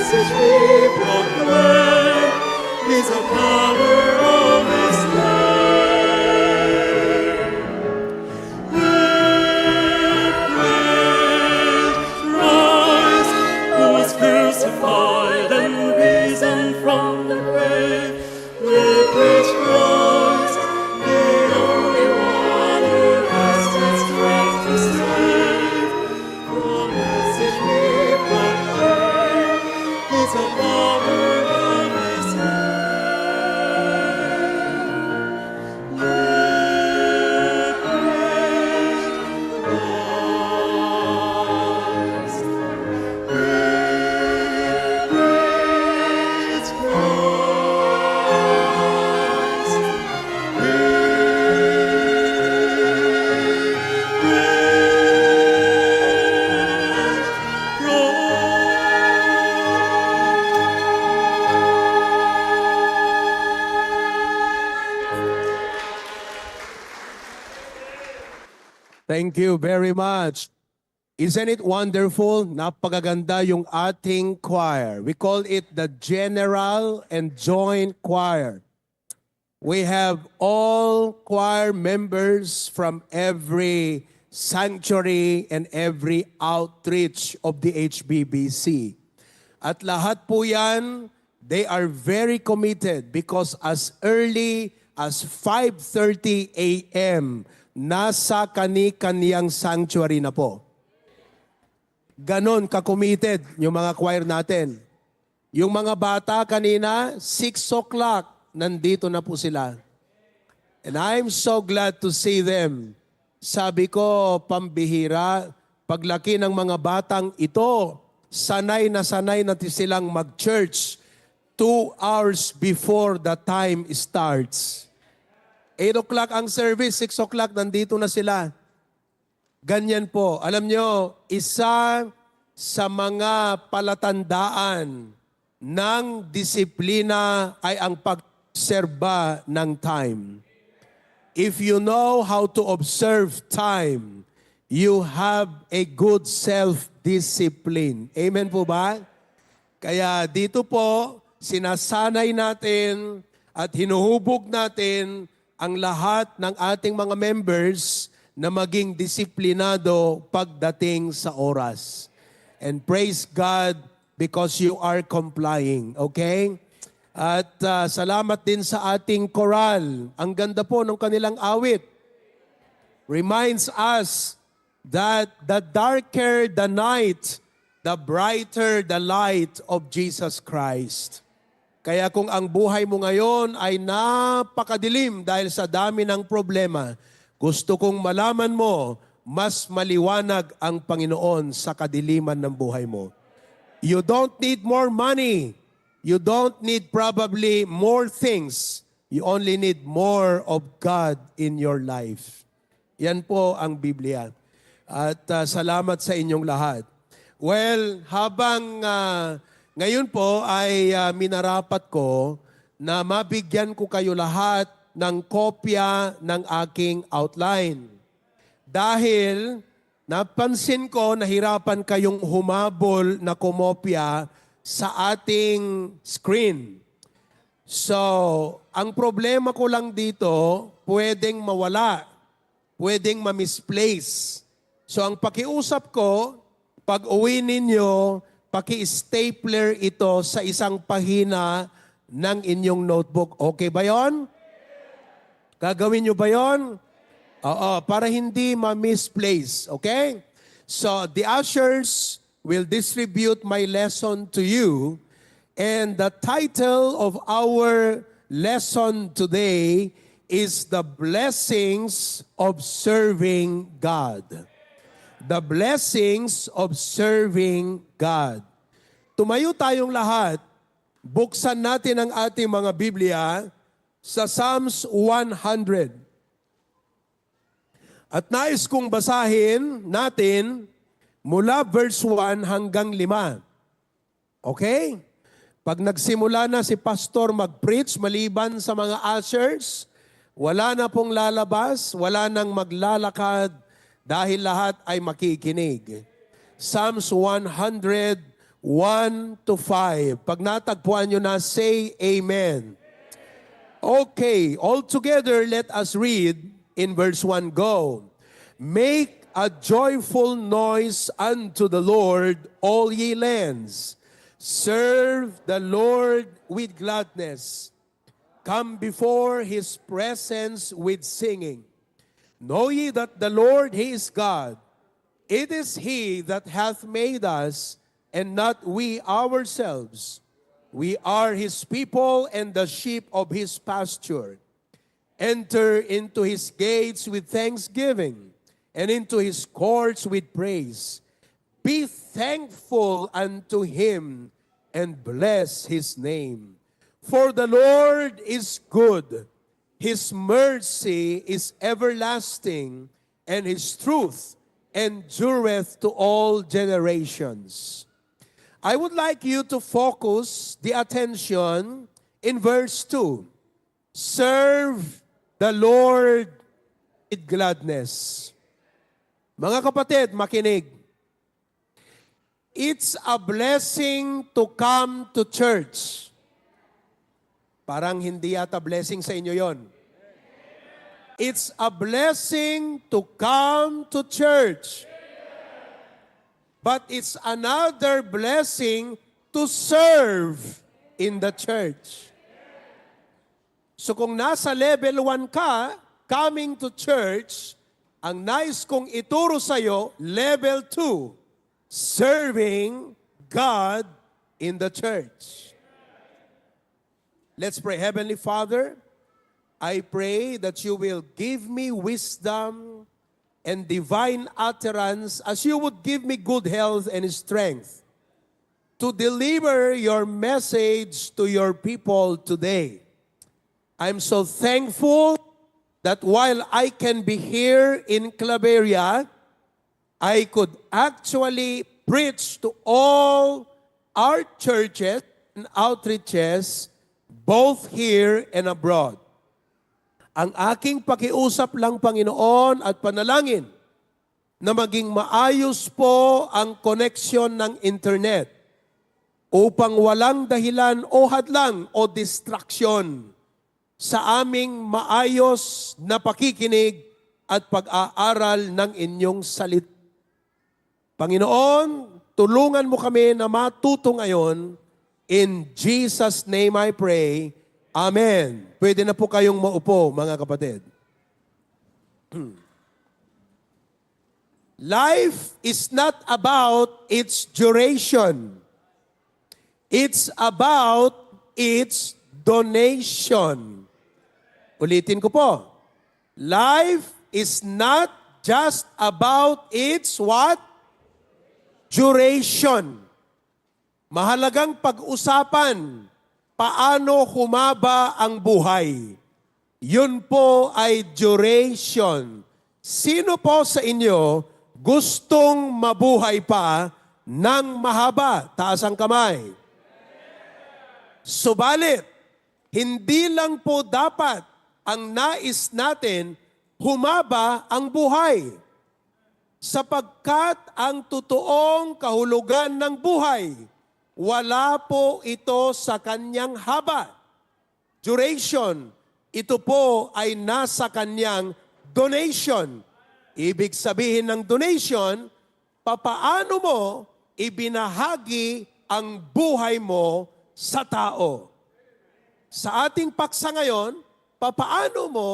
Speaker 2: message we proclaim is the power of His
Speaker 5: Thank you very much. Isn't it wonderful? Napakaganda yung ating choir. We call it the General and Joint Choir. We have all choir members from every sanctuary and every outreach of the HBBC. At lahat po yan, they are very committed because as early as 5:30 a.m., nasa kani-kaniyang sanctuary na po. Ganon ka-committed yung mga choir natin. Yung mga bata kanina, 6 o'clock, nandito na po sila. And I'm so glad to see them. Sabi ko, pambihira, paglaki ng mga batang ito, sanay na silang mag-church 2 hours before the time starts. 8 o'clock ang service, 6 o'clock, nandito na sila. Ganyan po. Alam nyo, isa sa mga palatandaan ng disiplina ay ang pag-obserba ng time. If you know how to observe time, you have a good self-discipline. Amen po ba? Kaya dito po, sinasanay natin at hinuhubog natin ang lahat ng ating mga members na maging disiplinado pagdating sa oras. And praise God because you are complying. Okay? At salamat din sa ating choral. Ang ganda po ng kanilang awit. Reminds us that the darker the night, the brighter the light of Jesus Christ. Kaya kung ang buhay mo ngayon ay napakadilim dahil sa dami ng problema, gusto kong malaman mo, mas maliwanag ang Panginoon sa kadiliman ng buhay mo. You don't need more money. You don't need probably more things. You only need more of God in your life. Yan po ang Biblia. At salamat sa inyong lahat. Well, habang ngayon po ay minarapat ko na mabigyan ko kayo lahat ng kopya ng aking outline. Dahil napansin ko nahirapan kayong humabol na kumopya sa ating screen. So, ang problema ko lang dito, pwedeng mawala, pwedeng ma-misplace. So, ang pakiusap ko, pag uwi ninyo, paki-stapler ito sa isang pahina ng inyong notebook. Okay ba yon? Gagawin nyo ba yon? Oo, para hindi ma-misplace. Okay? So, the ushers will distribute my lesson to you. And the title of our lesson today is The Blessings of Serving God. The Blessings of Serving God. Tumayo tayong lahat. Buksan natin ang ating mga Biblia sa Psalms 100. At nais kong basahin natin mula verse 1 hanggang 5. Okay? Pag nagsimula na si pastor mag-preach, maliban sa mga ushers, wala na pong lalabas, wala nang maglalakad dahil lahat ay makikinig. Psalms 100, 1 to 5. Pag natagpuan nyo na, say Amen. Okay, all together, let us read in verse 1. Go. Make a joyful noise unto the Lord, all ye lands. Serve the Lord with gladness. Come before his presence with singing. Know ye that the Lord, he is God. It is he that hath made us, and not we ourselves. We are his people and the sheep of his pasture. Enter into his gates with thanksgiving, and into his courts with praise. Be thankful unto him, and bless his name. For the Lord is good. His mercy is everlasting, and his truth endureth to all generations. I would like you to focus the attention in verse 2. Serve the Lord with gladness. Mga kapatid, makinig. It's a blessing to come to church. Parang hindi yata blessing sa inyo yon. It's a blessing to come to church. But it's another blessing to serve in the church. So kung nasa level 1 ka, coming to church, ang nais kong ituro sa'yo, level 2, serving God in the church. Let's pray. Heavenly Father, I pray that you will give me wisdom and divine utterance as you would give me good health and strength to deliver your message to your people today. I'm so thankful that while I can be here in Claveria, I could actually preach to all our churches and outreaches, both here and abroad. Ang aking pakiusap lang, Panginoon, at panalangin na maging maayos po ang connection ng internet upang walang dahilan o hadlang o distraction sa aming maayos na pakikinig at pag-aaral ng inyong salita. Panginoon, tulungan mo kami na matuto ngayon. In Jesus' name I pray. Amen. Pwede na po kayong maupo, mga kapatid. Life is not about its duration. It's about its donation. Ulitin ko po. Life is not just about its what? Duration. Mahalagang pag-usapan, paano humaba ang buhay. Yun po ay duration. Sino po sa inyo gustong mabuhay pa ng mahaba? Taas ang kamay. Subalit, hindi lang po dapat ang nais natin humaba ang buhay. Sapagkat ang totoong kahulugan ng buhay, wala po ito sa kanyang haba. Duration, ito po ay nasa kanyang donation. Ibig sabihin ng donation, papaano mo ibinahagi ang buhay mo sa tao. Sa ating paksa ngayon, papaano mo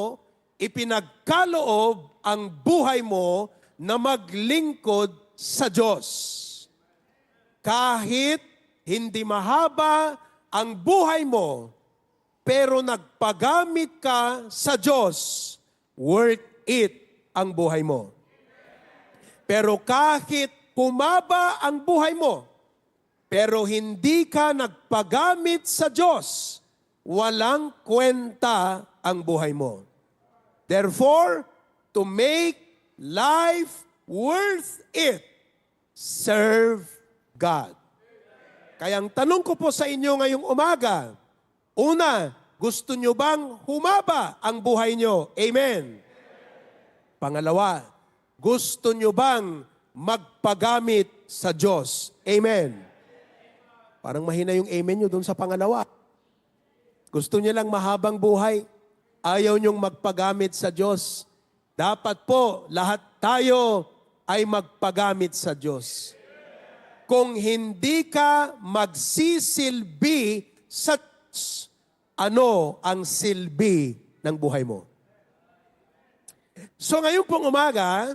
Speaker 5: ipinagkaloob ang buhay mo na maglingkod sa Diyos. Kahit hindi mahaba ang buhay mo, pero nagpagamit ka sa Diyos, worth it ang buhay mo. Pero kahit humaba ang buhay mo, pero hindi ka nagpagamit sa Diyos, walang kwenta ang buhay mo. Therefore, to make life worth it, serve God. Kaya ang tanong ko po sa inyo ngayong umaga, una, gusto nyo bang humaba ang buhay nyo? Amen. Pangalawa, gusto nyo bang magpagamit sa Diyos? Amen. Parang mahina yung amen nyo doon sa pangalawa. Gusto nyo lang mahabang buhay, ayaw nyong magpagamit sa Diyos. Dapat po, lahat tayo ay magpagamit sa Diyos. Kung hindi ka magsisilbi sa Diyos, ano ang silbi ng buhay mo? So ngayon pong umaga,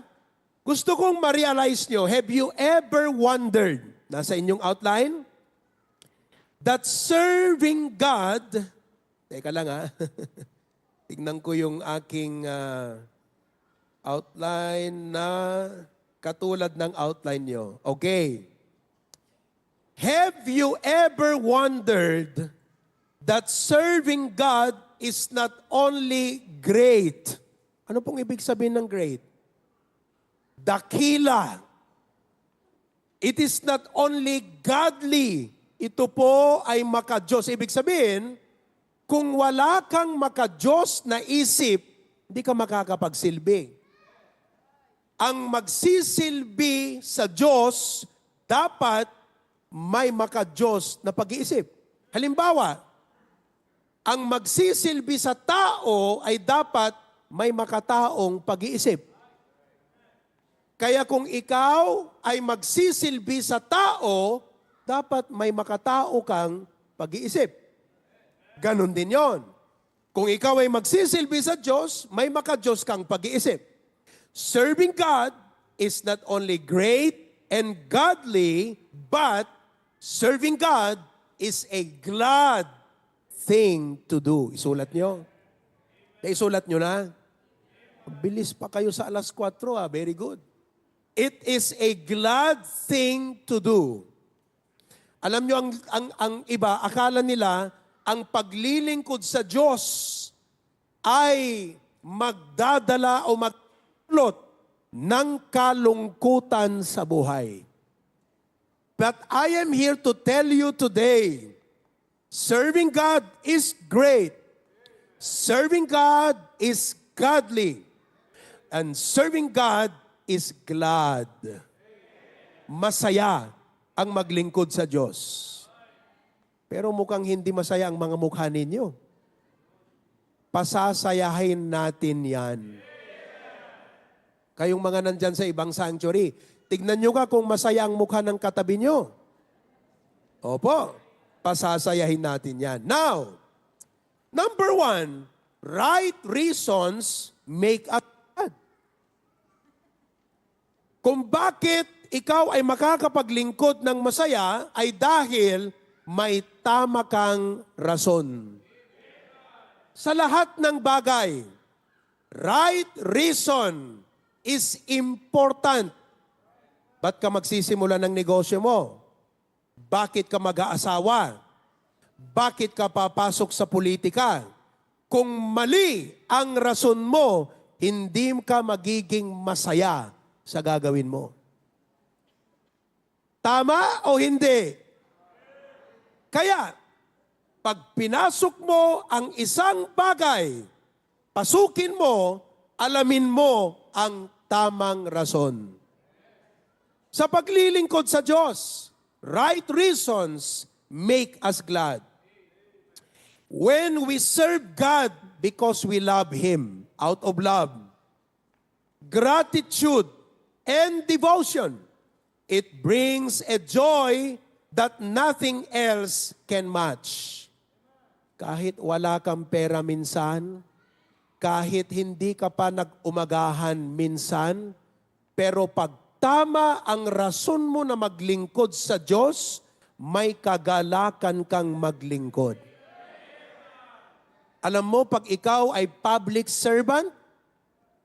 Speaker 5: gusto kong ma-realize nyo, have you ever wondered, nasa inyong outline, that serving God, teka lang ha, tignan ko yung aking outline na katulad ng outline nyo. Okay. Have you ever wondered that serving God is not only great? Ano pong ibig sabihin ng great? Dakila. It is not only godly. Ito po ay maka-Diyos. Ibig sabihin, kung wala kang maka-Diyos na isip, hindi ka makakapagsilbi. ang magsisilbi sa Diyos, dapat may maka-Diyos na pag-iisip. Halimbawa, ang magsisilbi sa tao ay dapat may makataong pag-iisip. Kaya kung ikaw ay magsisilbi sa tao, dapat may makatao kang pag-iisip. Ganon din yon. Kung ikaw ay magsisilbi sa Diyos, may maka-Diyos kang pag-iisip. Serving God is not only great and godly, but serving God is a glad thing to do. Isulat nyo. Isulat nyo na. Bilis pa kayo sa alas 4, Very good. It is a glad thing to do. Alam nyo, ang iba, akala nila, ang paglilingkod sa Diyos ay magdadala o magdulot ng kalungkutan sa buhay. But I am here to tell you today, serving God is great. Serving God is godly. And serving God is glad. Masaya ang maglingkod sa Diyos. Pero mukhang hindi masaya ang mga mukha ninyo. Pasasayahin natin yan. Kayong mga nandyan sa ibang sanctuary, tignan nyo ka kung masaya ang mukha ng katabi nyo. Opo, pasasayahin natin yan. Now, number 1, right reasons make us glad. Kung bakit ikaw ay makakapaglingkod ng masaya ay dahil may tama kang rason. Sa lahat ng bagay, right reason is important. Ba't ka magsisimula ng negosyo mo? Bakit ka mag-aasawa? Bakit ka papasok sa politika? Kung mali ang rason mo, hindi ka magiging masaya sa gagawin mo. Tama o hindi? Kaya, pag pinasok mo ang isang bagay, pasukin mo, alamin mo ang tamang rason. Sa paglilingkod sa Diyos, right reasons make us glad. When we serve God because we love Him, out of love, gratitude, and devotion, it brings a joy that nothing else can match. Kahit wala kang pera minsan, kahit hindi ka pa nag-umagahan minsan, pero pag tama ang rason mo na maglingkod sa Diyos, may kagalakan kang maglingkod. Alam mo, pag ikaw ay public servant,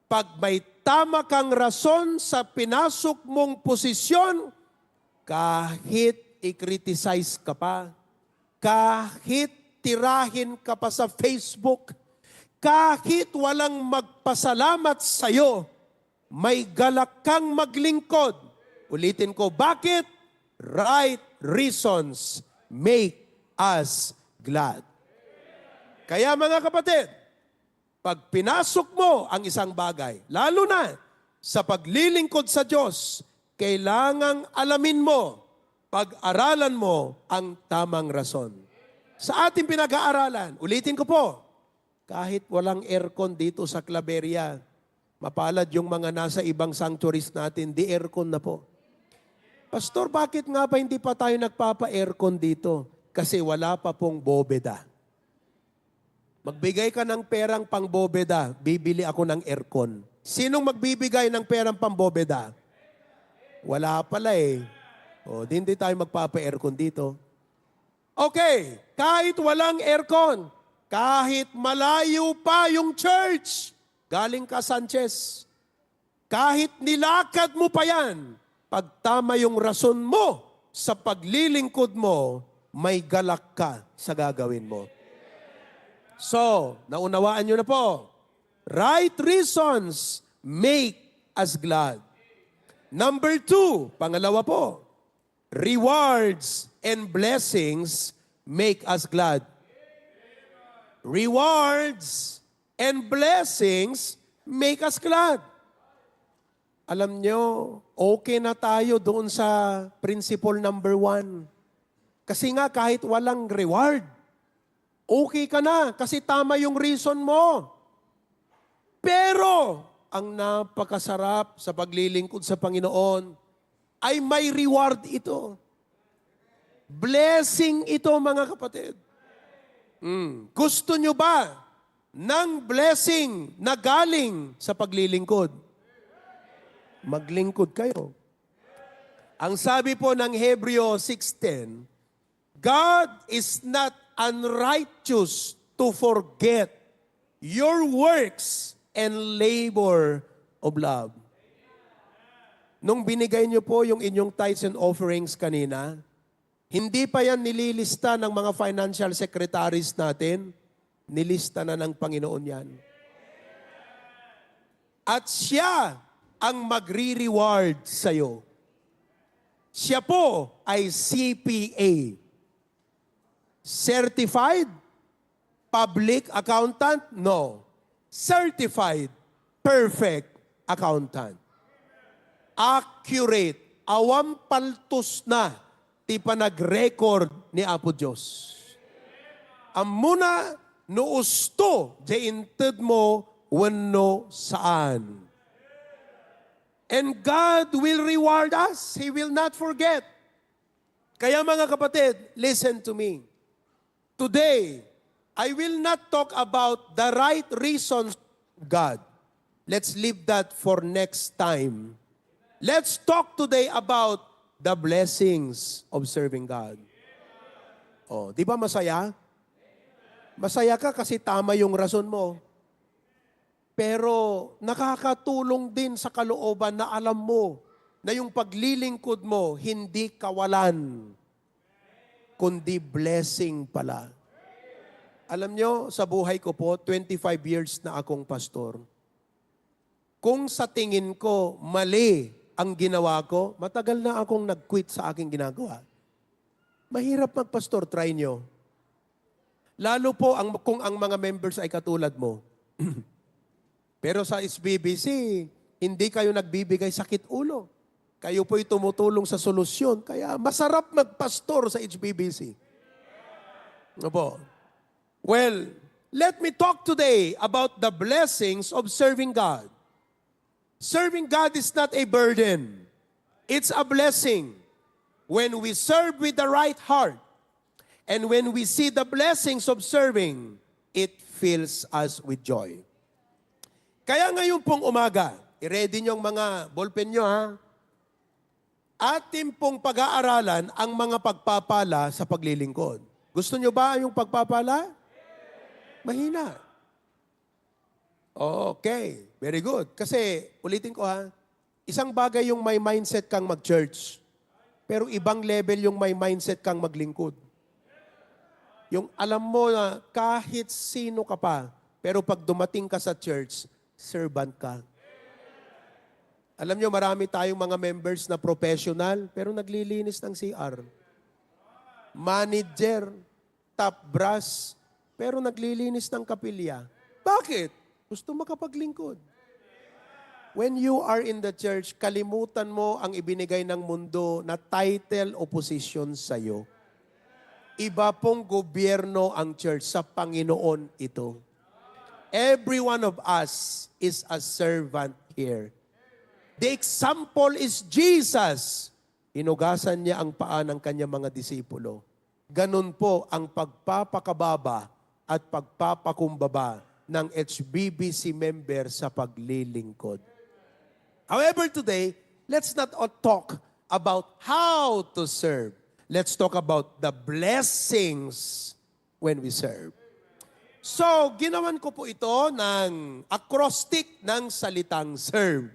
Speaker 5: pag may tama kang rason sa pinasok mong posisyon, kahit i-criticize ka pa, kahit tirahin ka pa sa Facebook, kahit walang magpasalamat sa'yo, may galak kang maglingkod. Ulitin ko, bakit? Right reasons make us glad. Kaya mga kapatid, pag pinasok mo ang isang bagay, lalo na sa paglilingkod sa Diyos, kailangang alamin mo, pag-aralan mo ang tamang rason. Sa ating pinag-aaralan, ulitin ko po, kahit walang aircon dito sa Claveria, mapalad yung mga nasa ibang sanctuaries natin, di aircon na po. Pastor, bakit nga ba hindi pa tayo nagpapa-aircon dito? Kasi wala pa pong bobeda. Magbigay ka ng perang pang bobeda, bibili ako ng aircon. Sinong magbibigay ng perang pang bobeda? Wala pala eh. O, hindi tayo magpapa-aircon dito. Okay, kahit walang aircon, kahit malayo pa yung church, galing ka Sanchez, kahit nilakad mo pa yan, pag tama yung rason mo sa paglilingkod mo, may galak ka sa gagawin mo. So, naunawaan nyo na po, right reasons make us glad. Number 2, pangalawa po, rewards and blessings make us glad. Rewards and blessings make us glad. Alam nyo, okay na tayo doon sa principle number 1. Kasi nga kahit walang reward, okay ka na kasi tama yung reason mo. Pero, ang napakasarap sa paglilingkod sa Panginoon ay may reward ito. Blessing ito, mga kapatid. Gusto nyo ba ng blessing na galing sa paglilingkod? Maglingkod kayo. Ang sabi po ng Hebreo 6:10, God is not unrighteous to forget your works and labor of love. Nung binigay niyo po yung inyong tithes and offerings kanina, hindi pa yan nililista ng mga financial secretaries natin, nilista na ng Panginoon yan. At siya ang magre-reward sa'yo. Siya po ay CPA. Certified Public Accountant? No. Certified Perfect Accountant. Accurate. Awam paltos na ti panag-record ni Apo Diyos. Amuna no usto jainted mo wenno saan. And God will reward us. He will not forget. Kaya mga kapatid, listen to me. Today, I will not talk about the right reasons of God. Let's leave that for next time. Let's talk today about the blessings of serving God. Oh, di ba masaya? Masaya ka kasi tama yung rason mo. Pero nakakatulong din sa kalooban na alam mo na yung paglilingkod mo hindi kawalan, kundi blessing pala. Alam nyo, sa buhay ko po, 25 years na akong pastor. Kung sa tingin ko mali ang ginawa ko, matagal na akong nag-quit sa aking ginagawa. Mahirap magpastor, try nyo. Lalo po kung ang mga members ay katulad mo. Pero sa SBBC, hindi kayo nagbibigay sakit ulo. Kayo po'y tumutulong sa solusyon. Kaya masarap magpastor sa HBBC. Ano po? Well, let me talk today about the blessings of serving God. Serving God is not a burden. It's a blessing. When we serve with the right heart, and when we see the blessings of serving, it fills us with joy. Kaya ngayon pong umaga, i-ready nyo ang mga ballpen nyo ha. Atin pong pag-aaralan ang mga pagpapala sa paglilingkod. Gusto nyo ba yung pagpapala? Mahina. Okay, very good. Kasi, ulitin ko ha, isang bagay yung may mindset kang mag-church, pero ibang level yung may mindset kang maglingkod. Yung alam mo na kahit sino ka pa, pero pag dumating ka sa church, servant ka. Alam nyo, marami tayong mga members na professional, pero naglilinis ng CR. Manager, top brass, pero naglilinis ng kapilya. Bakit? Gusto makapaglingkod. When you are in the church, kalimutan mo ang ibinigay ng mundo na title o position sa'yo. Iba pong gobyerno ang church, sa Panginoon ito. Every one of us is a servant here. The example is Jesus. Inugasan niya ang paa ng kanyang mga disipulo. Ganun po ang pagpapakababa at pagpapakumbaba ng HBBC member sa paglilingkod. However, today, let's not talk about how to serve. Let's talk about the blessings when we serve. So, ginawan ko po ito ng acrostic ng salitang serve.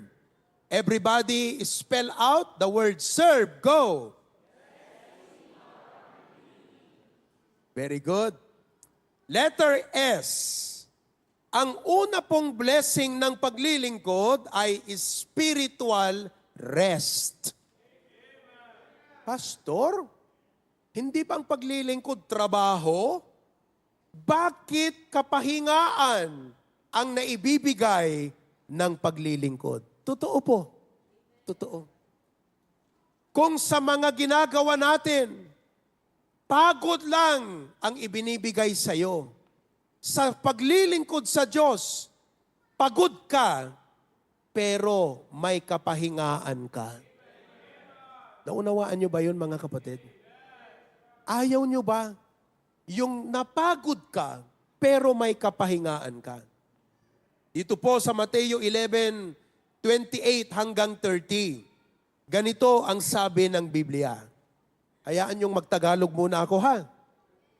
Speaker 5: Everybody spell out the word serve. Go! Very good. Letter S. Ang una pong blessing ng paglilingkod ay spiritual rest. Pastor, hindi ba ang paglilingkod trabaho? Bakit kapahingaan ang naibibigay ng paglilingkod? Totoo po. Totoo. Kung sa mga ginagawa natin, pagod lang ang ibinibigay sa iyo. Sa paglilingkod sa Diyos, pagod ka, pero may kapahingaan ka. Naunawaan niyo ba yun, mga kapatid? Ayaw niyo ba yung napagod ka, pero may kapahingaan ka? Dito po sa Mateo 11:28 hanggang 30. Ganito ang sabi ng Biblia. Hayaan yung magtagalog muna ako, ha?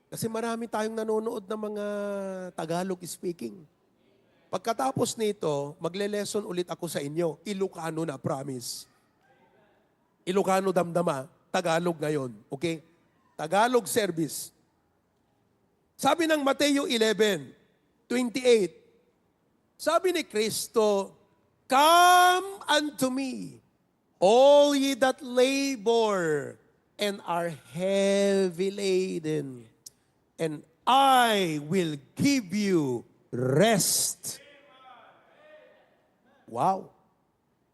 Speaker 5: Kasi marami tayong nanonood ng mga Tagalog speaking. Pagkatapos nito, magle-lesson ulit ako sa inyo. Ilocano na, promise. Ilocano damdama, Tagalog ngayon. Okay? Tagalog service. Sabi ng Mateo 11:28, sabi ni Kristo, "Come unto me, all ye that labor and are heavy laden, and I will give you rest." Wow.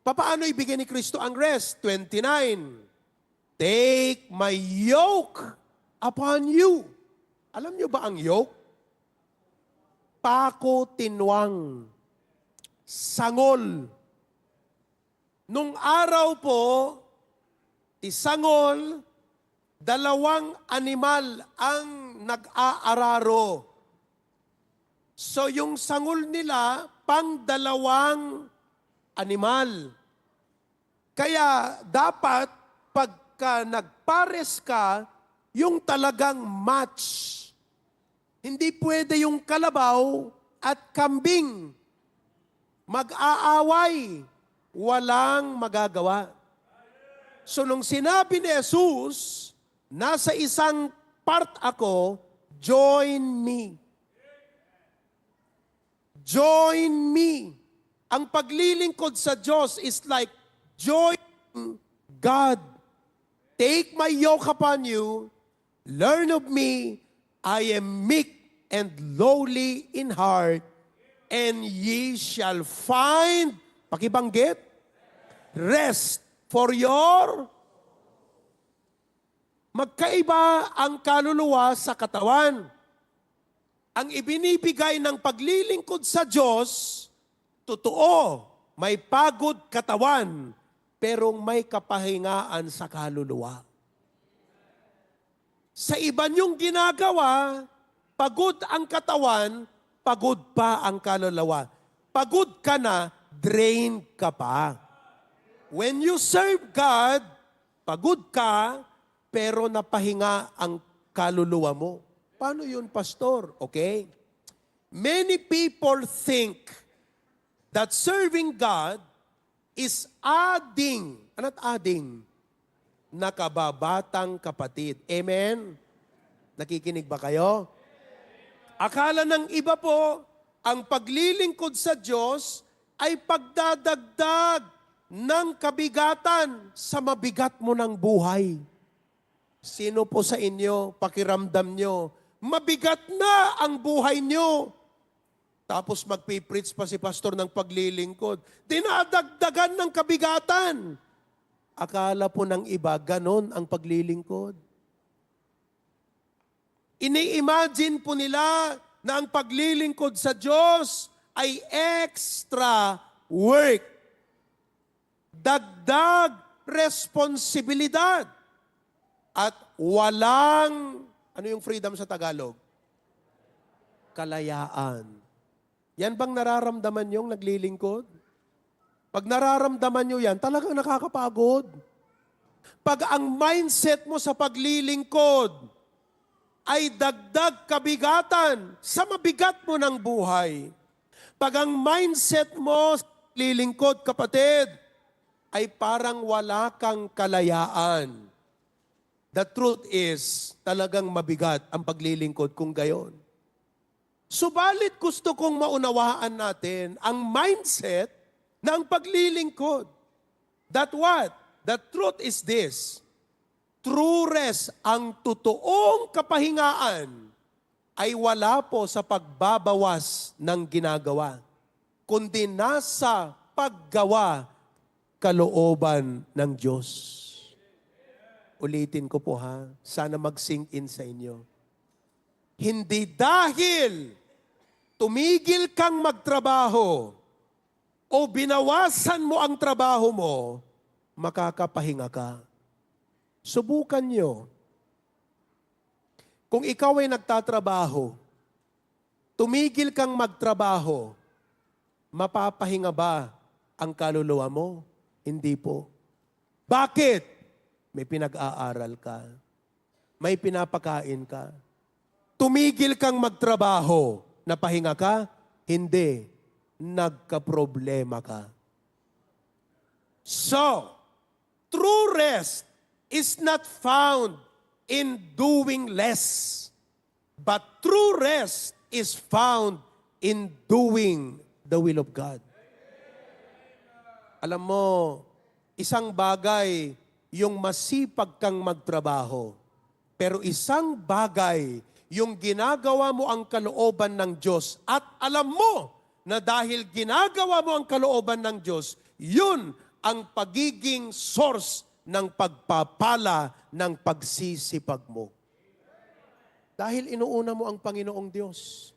Speaker 5: Paano ibigay ni Kristo ang rest? 29. "Take my yoke upon you." Alam niyo ba ang yoke? Pako tinwang. Sangol. Nung araw po, sangol, dalawang animal ang nag-aararo. So yung sangol nila, pang dalawang animal. Kaya dapat pagka nagpares ka, yung talagang match. Hindi pwede yung kalabaw at kambing. Mag-aaway. Walang magagawa. So nung sinabi ni Jesus, nasa isang part ako, join me. Join me. Ang paglilingkod sa Diyos is like join God. Take my yoke upon you, learn of me, I am meek and lowly in heart, and ye shall find, pakibanggit, rest for your. Magkaiba ang kaluluwa sa katawan. Ang ibinibigay ng paglilingkod sa Diyos, totoo, may pagod katawan, pero may kapahingaan sa kaluluwa. Sa iba niyong ginagawa, pagod ang katawan, pagod pa ang kaluluwa. Pagod ka na, drain ka pa. When you serve God, pagod ka, pero napahinga ang kaluluwa mo. Paano yun, pastor? Okay? Many people think that serving God is adding. Ano't adding? Nakababatang kapatid. Amen? Nakikinig ba kayo? Akala ng iba po, ang paglilingkod sa Diyos ay pagdadagdag ng kabigatan sa mabigat mo ng buhay. Sino po sa inyo, pakiramdam nyo, mabigat na ang buhay nyo. Tapos magpipreach pa si pastor ng paglilingkod. Dinadagdagan ng kabigatan. Akala po ng iba, ganon ang paglilingkod. Ini-imagine po nila na ang paglilingkod sa Diyos ay extra work. Dagdag responsibilidad. At walang, ano yung freedom sa Tagalog? Kalayaan. Yan bang nararamdaman yung naglilingkod? Pag nararamdaman nyo yan, talagang nakakapagod. Pag ang mindset mo sa paglilingkod ay dagdag kabigatan sa mabigat mo ng buhay, pag ang mindset mo sa paglilingkod, kapatid, ay parang wala kang kalayaan. The truth is, talagang mabigat ang paglilingkod kung gayon. Subalit gusto kong maunawaan natin ang mindset ng paglilingkod. That what? The truth is this. True rest, ang totoong kapahingaan ay wala po sa pagbabawas ng ginagawa, kundi nasa paggawa kalooban ng Diyos. Ulitin ko po ha, sana mag-sink in sa inyo. Hindi dahil tumigil kang magtrabaho o binawasan mo ang trabaho mo, makakapahinga ka. Subukan nyo. Kung ikaw ay nagtatrabaho, tumigil kang magtrabaho, mapapahinga ba ang kaluluwa mo? Hindi po. Bakit? May pinag-aaral ka. May pinapakain ka. Tumigil kang magtrabaho, napahinga ka? Hindi. Nagkaproblema ka. So, true rest is not found in doing less, but true rest is found in doing the will of God. Alam mo, isang bagay yung masipag kang magtrabaho, pero isang bagay yung ginagawa mo ang kalooban ng Diyos at alam mo na dahil ginagawa mo ang kalooban ng Diyos, yun ang pagiging source ng pagpapala ng pagsisipag mo. Dahil inuuna mo ang Panginoong Diyos.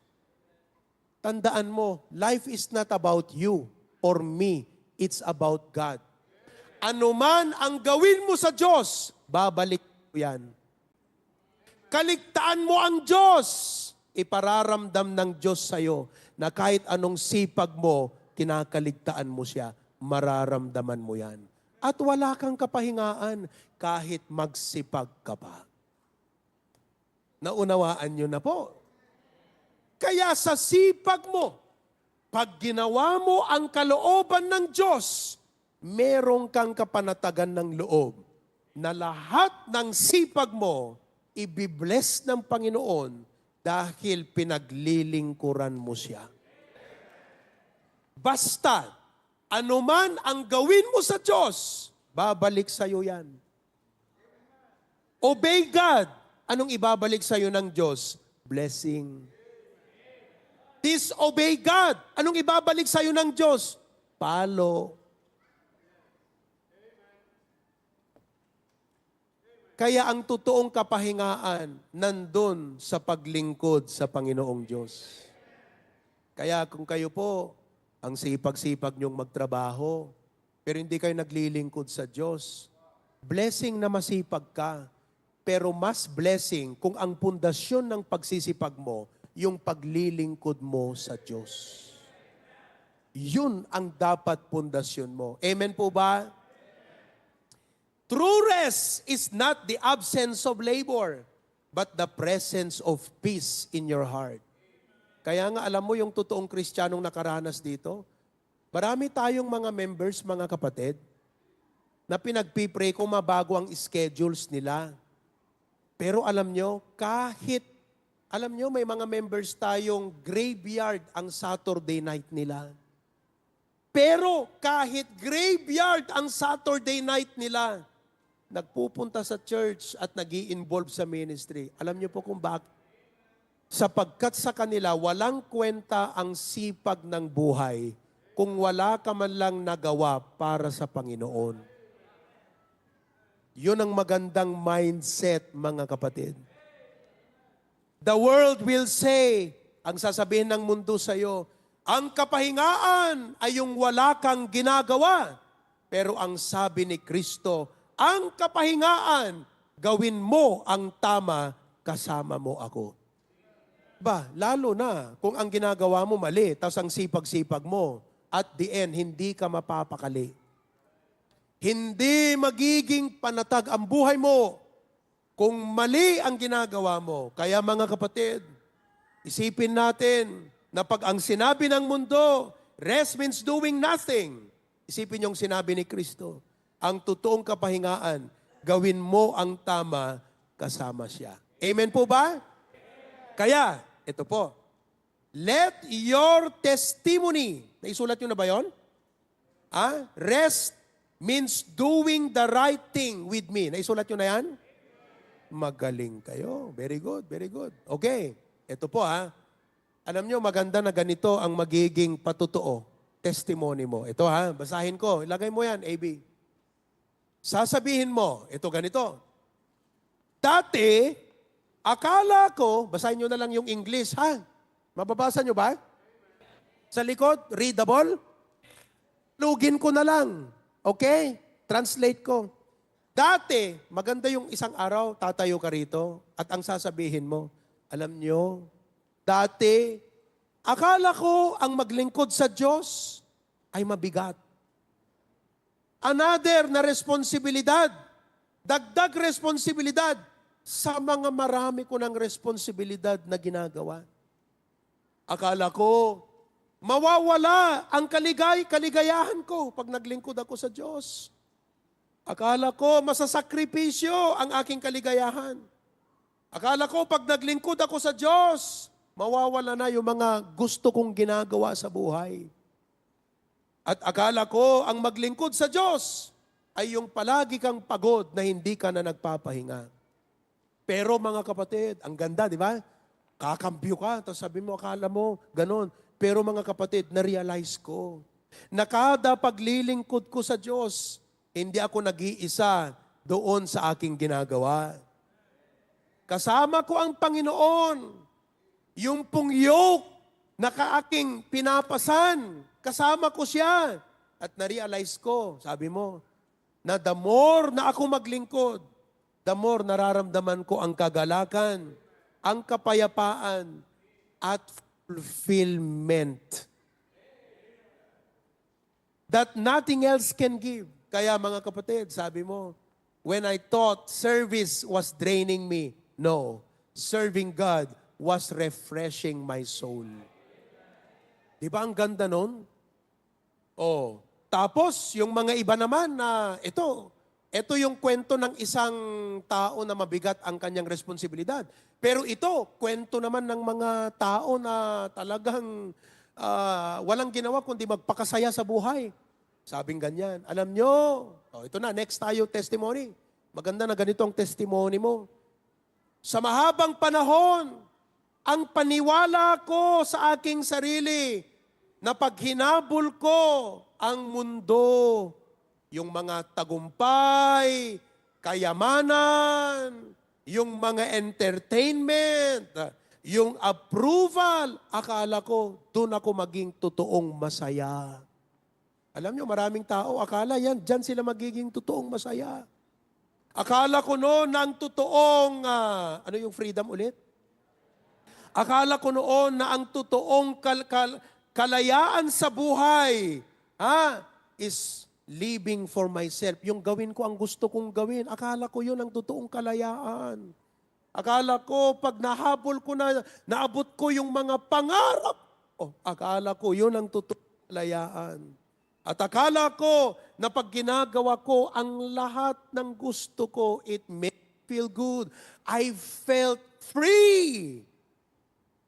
Speaker 5: Tandaan mo, life is not about you or me. It's about God. Ano man ang gawin mo sa Diyos, babalik mo yan. Kaligtaan mo ang Diyos. Ipararamdam ng Diyos sa'yo na kahit anong sipag mo, kinakaligtaan mo siya. Mararamdaman mo yan. At wala kang kapahingaan kahit magsipag ka pa. Naunawaan nyo na po. Kaya sa sipag mo, pag ginawa mo ang kalooban ng Diyos, merong kang kapanatagan ng loob na lahat ng sipag mo, ibibless ng Panginoon dahil pinaglilingkuran mo siya. Basta, anuman ang gawin mo sa Diyos, babalik sa iyo yan. Obey God. Anong ibabalik sa iyo ng Diyos? Blessing. Disobey God. Anong ibabalik sa iyo ng Diyos? Palo. Kaya ang totoong kapahingaan nandun sa paglingkod sa Panginoong Diyos. Kaya kung kayo po, ang sipag-sipag niyong magtrabaho, pero hindi kayo naglilingkod sa Diyos. Blessing na masipag ka, pero mas blessing kung ang pundasyon ng pagsisipag mo, yung paglilingkod mo sa Diyos. Yun ang dapat pundasyon mo. Amen po ba? True rest is not the absence of labor, but the presence of peace in your heart. Kaya nga alam mo yung totoong Kristiyanong nakaranas dito, marami tayong mga members, mga kapatid, na pinagpipray kung mabago ang schedules nila. Pero alam nyo, may mga members tayong graveyard ang Saturday night nila. Pero kahit graveyard ang Saturday night nila, nagpupunta sa church at nag-i-involve sa ministry. Alam nyo po kung bakit? Sapagkat sa kanila, walang kwenta ang sipag ng buhay kung wala ka man lang nagawa para sa Panginoon. Yun ang magandang mindset, mga kapatid. The world will say, ang sasabihin ng mundo sa iyo, ang kapahingaan ay yung wala kang ginagawa. Pero ang sabi ni Kristo, ang kapahingaan, gawin mo ang tama, kasama mo ako. Ba, lalo na kung ang ginagawa mo mali, tapos ang sipag-sipag mo, at the end, hindi ka mapapakali. Hindi magiging panatag ang buhay mo kung mali ang ginagawa mo. Kaya mga kapatid, isipin natin na pag ang sinabi ng mundo, rest means doing nothing. Isipin yung sinabi ni Kristo, ang totoong kapahingaan, gawin mo ang tama, kasama siya. Amen po ba? Kaya, ito po, let your testimony, naisulat nyo na ba yun? Rest means doing the right thing with me. Naisulat nyo na yan? Magaling kayo. Very good, very good. Okay, ito po Alam nyo, maganda na ganito ang magiging patutuo. testimony mo. Ito ha, basahin ko. Ilagay mo yan, AB. Sasabihin mo, ito ganito. Dati, akala ko, basahin nyo na lang yung English, ha? Mababasa nyo ba? Sa likod, readable? Lugin ko na lang. Okay? Translate ko. Dati, maganda yung isang araw, tatayo ka rito, at ang sasabihin mo, alam nyo, dati, akala ko ang maglingkod sa Diyos ay mabigat. Another na responsibilidad, dagdag responsibilidad sa mga marami ko ng responsibilidad na ginagawa. Akala ko, mawawala ang kaligayahan ko pag naglingkod ako sa Diyos. Akala ko, masasakripisyo ang aking kaligayahan. Akala ko, pag naglingkod ako sa Diyos, mawawala na yung mga gusto kong ginagawa sa buhay. At akala ko, ang maglingkod sa Diyos ay yung palagi kang pagod na hindi ka na nagpapahinga. Pero mga kapatid, ang ganda, di ba? Kakambyo ka, tapos sabi mo, akala mo, ganon. Pero mga kapatid, na-realize ko, na kada paglilingkod ko sa Diyos, hindi ako nag-iisa doon sa aking ginagawa. Kasama ko ang Panginoon, yung pong yoke na kaaking pinapasan, kasama ko siya. At na-realize ko, sabi mo, na the more na ako maglingkod, the more nararamdaman ko ang kagalakan, ang kapayapaan, at fulfillment. That nothing else can give. Kaya mga kapatid, sabi mo, when I thought service was draining me, no, serving God was refreshing my soul. Di ba ang ganda nun? Oh, tapos yung mga iba naman na ito yung kwento ng isang tao na mabigat ang kanyang responsibilidad. Pero ito, kwento naman ng mga tao na talagang walang ginawa kundi magpakasaya sa buhay. Sabing ganyan. Alam nyo, ito na, next tayo testimony. Maganda na ganito ang testimony mo. Sa mahabang panahon, ang paniwala ko sa aking sarili na pag hinabol ko ang mundo, yung mga tagumpay, kayamanan, yung mga entertainment, yung approval, akala ko, doon ako maging totoong masaya. Alam nyo, maraming tao, akala yan, dyan sila magiging totoong masaya. Akala ko noon na ang totoong, ano yung freedom ulit? Akala ko noon na ang totoong kalayaan sa buhay, is living for myself. Yung gawin ko ang gusto kong gawin. Akala ko yun ang totoong kalayaan. Akala ko pag nahabol ko na, naabot ko yung mga pangarap, akala ko yun ang totoong kalayaan. At akala ko na pag ginagawa ko ang lahat ng gusto ko, it made me feel good. I felt free.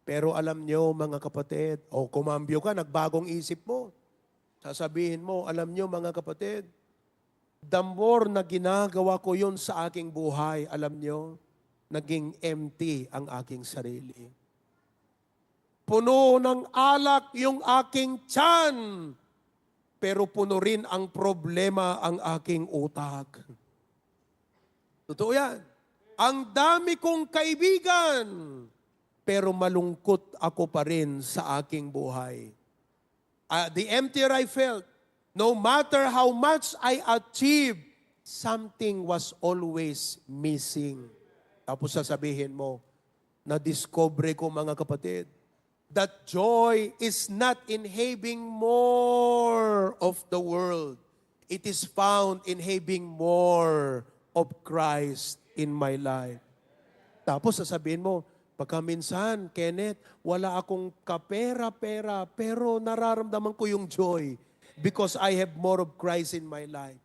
Speaker 5: Pero alam nyo mga kapatid, kumambyo ka, nagbagong isip mo. Sasabihin mo, alam nyo mga kapatid, the more na ginagawa ko yun sa aking buhay, alam nyo, naging empty ang aking sarili. Puno ng alak yung aking tiyan, pero puno rin ang problema ang aking utak. Totoo yan. Ang dami kong kaibigan, pero malungkot ako pa rin sa aking buhay. The emptier I felt, no matter how much I achieved, something was always missing. Tapos sasabihin mo, na-discover ko mga kapatid, that joy is not in having more of the world. It is found in having more of Christ in my life. Tapos sasabihin mo, pagka minsan, Kenneth, wala akong kapera-pera, pero nararamdaman ko yung joy because I have more of Christ in my life.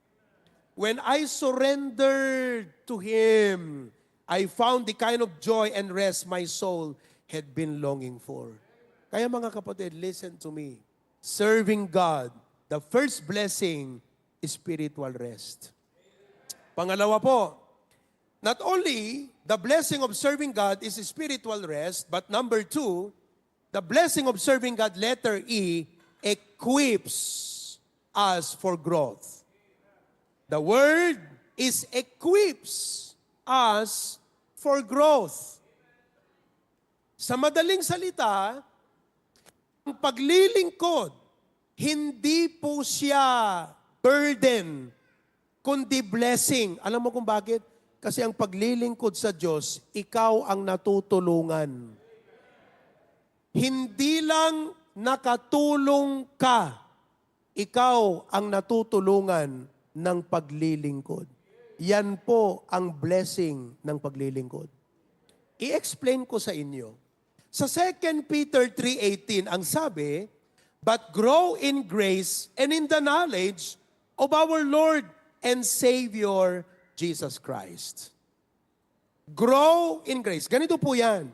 Speaker 5: When I surrendered to Him, I found the kind of joy and rest my soul had been longing for. Kaya mga kapatid, listen to me. Serving God, the first blessing is spiritual rest. Pangalawa po, not only the blessing of serving God is spiritual rest, but number 2, the blessing of serving God, letter E, equips us for growth. The word is equips us for growth. Sa madaling salita, ang paglilingkod, hindi po siya burden, kundi blessing. Alam mo kung bakit? Kasi ang paglilingkod sa Diyos, ikaw ang natutulungan. Hindi lang nakatulong ka, ikaw ang natutulungan ng paglilingkod. Yan po ang blessing ng paglilingkod. I-explain ko sa inyo. Sa 2 Peter 3:18, ang sabi, "But grow in grace and in the knowledge of our Lord and Savior, Jesus Christ." Grow in grace. Ganito po yan.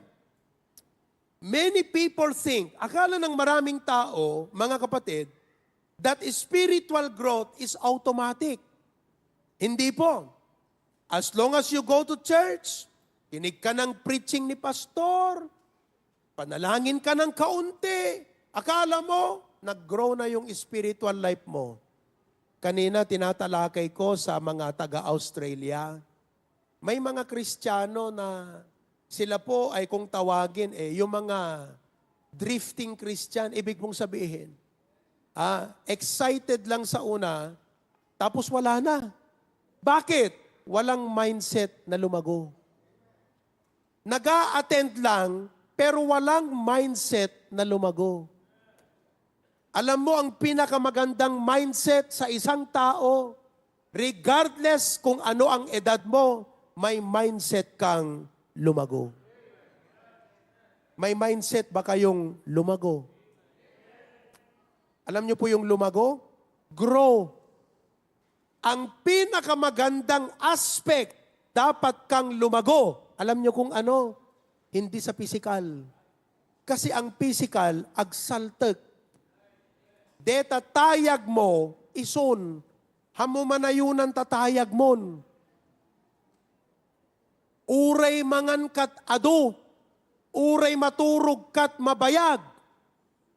Speaker 5: Many people think, akala ng maraming tao, mga kapatid, that spiritual growth is automatic. Hindi po. As long as you go to church, kinig ka ng preaching ni pastor, panalangin ka ng kaunti, akala mo, nag-grow na yung spiritual life mo. Kanina, tinatalakay ko sa mga taga-Australia. May mga Kristiyano na sila po ay kung tawagin, yung mga drifting Christian, ibig mong sabihin, excited lang sa una, tapos wala na. Bakit? Walang mindset na lumago. Nag-a-attend lang, pero walang mindset na lumago. Alam mo, ang pinakamagandang mindset sa isang tao, regardless kung ano ang edad mo, may mindset kang lumago. May mindset ba kayong lumago? Alam niyo po yung lumago? Grow. Ang pinakamagandang aspect, dapat kang lumago. Alam niyo kung ano? Hindi sa physical. Kasi ang physical, agsaltek. Deta tayag mo, ison. Hamumanayunan tatayag mon. Uray mangan kat adu. Uray maturog kat mabayag.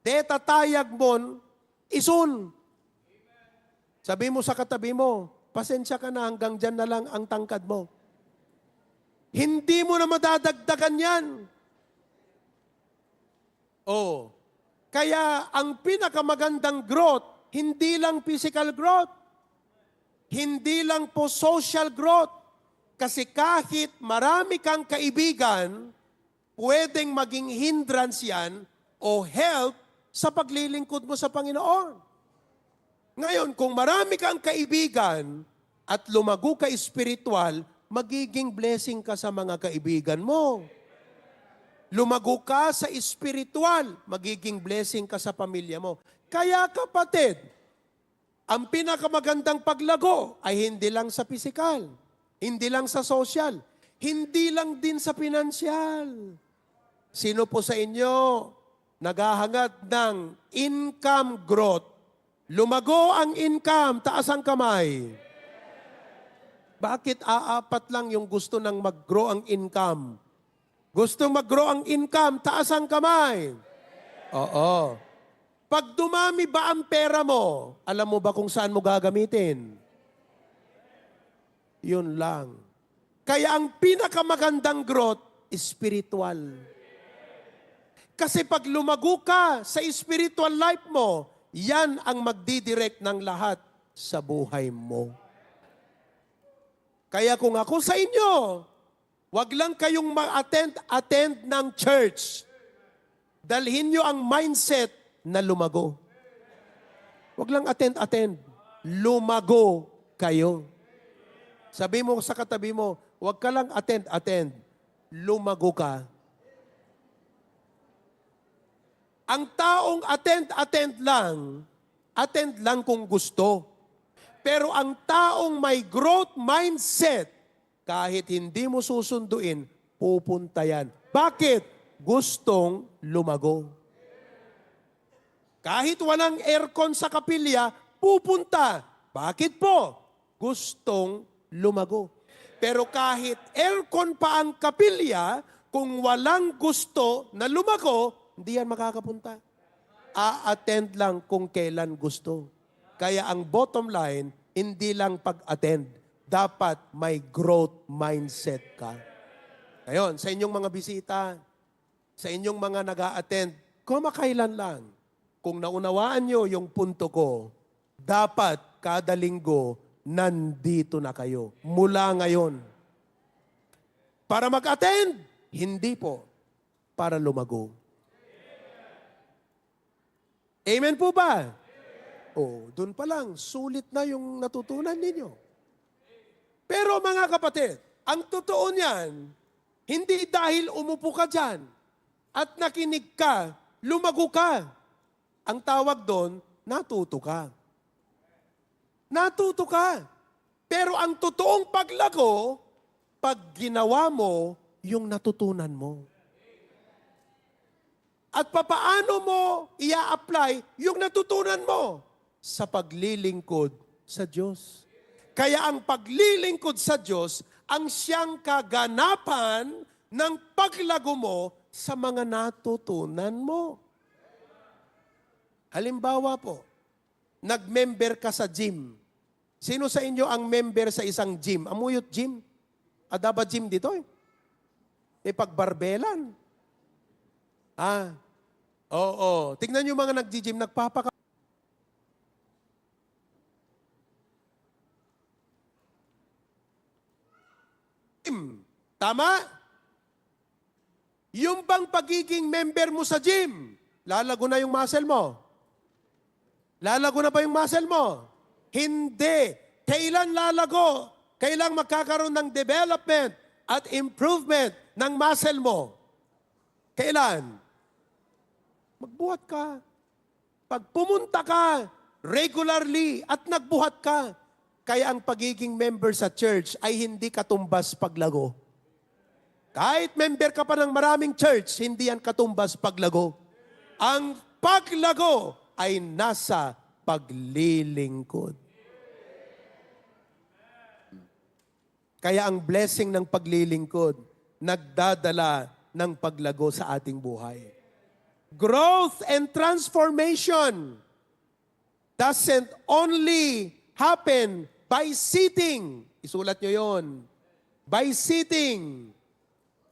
Speaker 5: Deta tayag mon, ison. Sabi mo sa katabi mo, pasensya ka na, hanggang dyan na lang ang tangkad mo. Hindi mo na madadagdagan yan. Oh. Kaya ang pinakamagandang growth, hindi lang physical growth, hindi lang po social growth. Kasi kahit marami kang kaibigan, pwedeng maging hindrance yan o help sa paglilingkod mo sa Panginoon. Ngayon, kung marami kang kaibigan at lumago ka espiritual, magiging blessing ka sa mga kaibigan mo. Lumago ka sa espiritual, magiging blessing ka sa pamilya mo. Kaya kapatid, ang pinakamagandang paglago ay hindi lang sa physical, hindi lang sa social, hindi lang din sa pinansyal. Sino po sa inyo naghahangad ng income growth? Lumago ang income, taas ang kamay. Bakit aapat lang yung gusto ng mag-grow ang income? Gusto mag-grow ang income, taas ang kamay. Oo. Pag dumami ba ang pera mo, alam mo ba kung saan mo gagamitin? Yun lang. Kaya ang pinakamagandang growth, spiritual. Kasi pag lumago ka sa spiritual life mo, yan ang magdidirect ng lahat sa buhay mo. Kaya kung ako sa inyo, wag lang kayong attend ng church. Dalhin nyo ang mindset na lumago. Wag lang attend. Lumago kayo. Sabi mo sa katabi mo, wag ka lang attend. Lumago ka. Ang taong attend lang kung gusto. Pero ang taong may growth mindset, kahit hindi mo susunduin, pupunta yan. Bakit? Gustong lumago. Kahit walang aircon sa kapilya, pupunta. Bakit po? Gustong lumago. Pero kahit aircon pa ang kapilya, kung walang gusto na lumago, hindi yan makakapunta. a-attend lang kung kailan gusto. Kaya ang bottom line, hindi lang pag-attend. Dapat may growth mindset ka. Ngayon, sa inyong mga bisita, sa inyong mga nag-a-attend, kumakailan lang. Kung naunawaan nyo yung punto ko, dapat kada linggo, nandito na kayo. Mula ngayon. Para mag-attend, hindi po. Para lumago. Amen po ba? Oh, doon pa lang, sulit na yung natutunan ninyo. Pero mga kapatid, ang totoo niyan, hindi dahil umupo ka dyan at nakinig ka, lumago ka. Ang tawag doon, natuto ka. Natuto ka. Pero ang totoong paglago, pag ginawa mo yung natutunan mo. At papaano mo ia-apply yung natutunan mo sa paglilingkod sa Diyos. Kaya ang paglilingkod sa Diyos ang siyang kaganapan ng paglago mo sa mga natutunan mo. Halimbawa po, nag-member ka sa gym. Sino sa inyo ang member sa isang gym? Amuyot gym? Adaba gym dito eh. Pagbarbelan. Oo. Tingnan nyo mga nag-gym, nagpapaka... Tama? Yung bang pagiging member mo sa gym, lalago na yung muscle mo? Lalago na ba yung muscle mo? Hindi. Kailan lalago? Kailan magkakaroon ng development at improvement ng muscle mo? Kailan? Magbuhat ka. Pag pumunta ka regularly at nagbuhat ka, kaya ang pagiging member sa church ay hindi katumbas paglago. Kahit member ka pa ng maraming church, hindi yan katumbas paglago. Ang paglago ay nasa paglilingkod. Kaya ang blessing ng paglilingkod, nagdadala ng paglago sa ating buhay. Growth and transformation doesn't only happen by sitting. Isulat nyo yon. By sitting.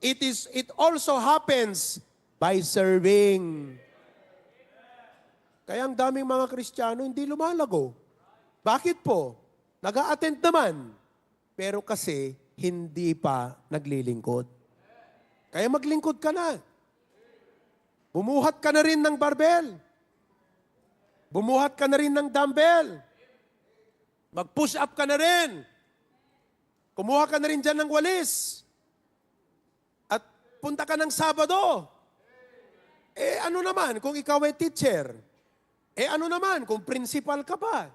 Speaker 5: It also happens by serving. Kaya ang daming mga Kristiyano hindi lumalago. Bakit po? Nag-a-attend naman. Pero kasi hindi pa naglilingkod. Kaya maglingkod ka na. Bumuhat ka na rin ng barbell. Bumuhat ka na rin ng dumbbell. Mag-push up ka na rin. Kumuha ka na rin dyan ng walis. At punta ka ng Sabado. Ano naman kung ikaw ay teacher? Ano naman kung principal ka pa?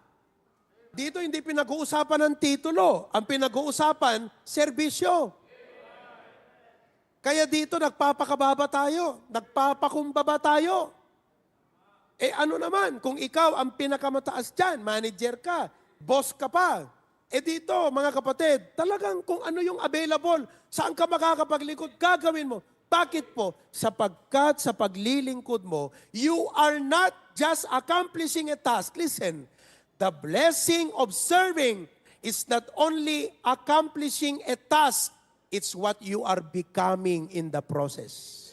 Speaker 5: Dito hindi pinag-uusapan ng titulo. Ang pinag-uusapan, serbisyo. Kaya dito nagpapakababa tayo. Nagpapakumbaba tayo. Ano naman kung ikaw ang pinakamataas dyan, manager ka, boss ka pa. Dito, mga kapatid, talagang kung ano yung available, saan ka makakapaglingkod, gagawin mo. Bakit po? Sapagkat sa paglilingkod mo, you are not just accomplishing a task. Listen, the blessing of serving is not only accomplishing a task, it's what you are becoming in the process.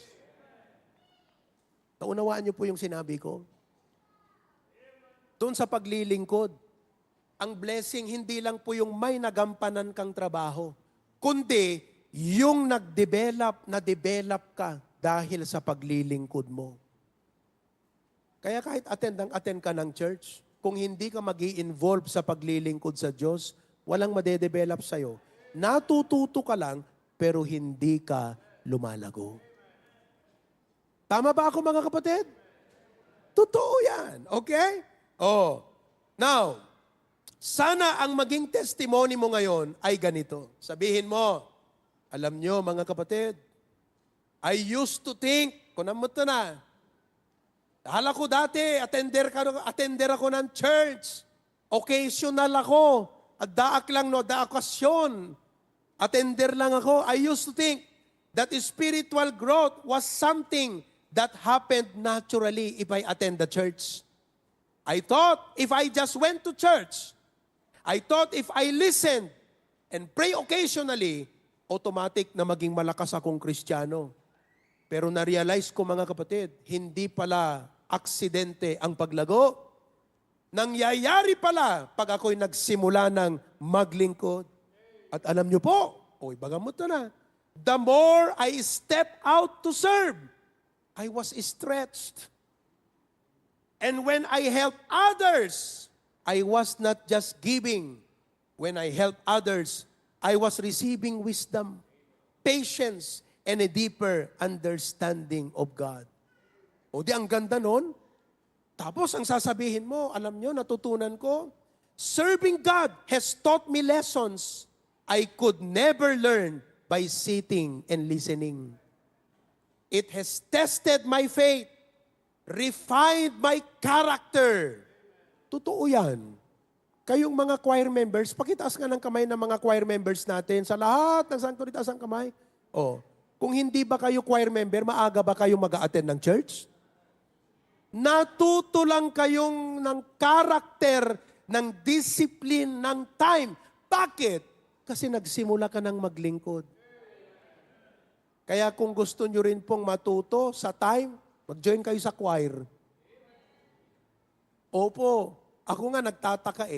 Speaker 5: Naunawaan niyo po yung sinabi ko? Doon sa paglilingkod, ang blessing hindi lang po yung may nagampanan kang trabaho, kundi yung na-develop ka dahil sa paglilingkod mo. Kaya kahit attend ka ng church, kung hindi ka mag-i-involve sa paglilingkod sa Diyos, walang madedevelop sa'yo. Natututo ka lang, pero hindi ka lumalago. Tama ba ako mga kapatid? Totoo yan. Okay? Now, sana ang maging testimony mo ngayon ay ganito. Sabihin mo, alam nyo mga kapatid, I used to think, kunan mo ito na, akala ko dati, attender ako ng church, occasional ako, at daak lang no, daakasyon, attender lang ako. I used to think that spiritual growth was something that happened naturally if I attend the church. I thought if I just went to church, I thought if I listened and pray occasionally, automatic na maging malakas akong Kristiyano. Pero na-realize ko mga kapatid, hindi pala aksidente ang paglago. Nangyayari pala pag ako'y nagsimula ng maglingkod. At alam nyo po, bagamot na. The more I step out to serve, I was stretched. And when I help others, I was not just giving. When I help others, I was receiving wisdom, patience, and a deeper understanding of God. O di ang ganda nun. Tapos ang sasabihin mo, alam nyo, natutunan ko, serving God has taught me lessons I could never learn by sitting and listening. It has tested my faith, refined my character. Totoo yan. Kayong mga choir members, pakitaas nga ng kamay ng mga choir members natin sa lahat ng santo itaas ang kamay. Kung hindi ba kayo choir member, maaga ba kayo mag-a-attend ng church? Natuto lang kayong ng karakter, ng discipline, ng time. Bakit? Kasi nagsimula ka ng maglingkod. Kaya kung gusto nyo rin pong matuto sa time, mag-join kayo sa choir. Opo, ako nga nagtataka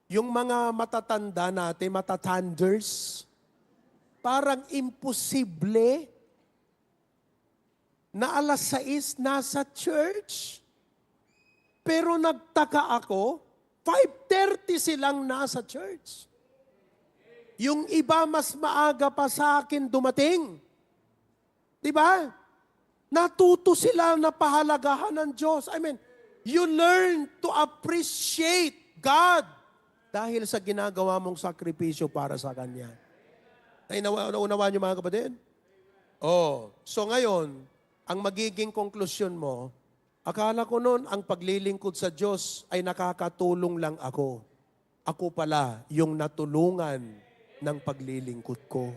Speaker 5: Yung mga matatanda natin, matatanders, parang imposible na 6:00 nasa church. Pero nagtaka ako, 5:30 silang nasa church. Yung iba mas maaga pa sa akin dumating. Diba? Natuto sila na pahalagahan ng Diyos. I mean, you learn to appreciate God dahil sa ginagawa mong sakripisyo para sa Kanya. Ay, naunawa niyo mga kapatid? So ngayon, ang magiging konklusyon mo, akala ko noon ang paglilingkod sa Diyos ay nakakatulong lang ako. Ako pala yung natulungan ng paglilingkod ko.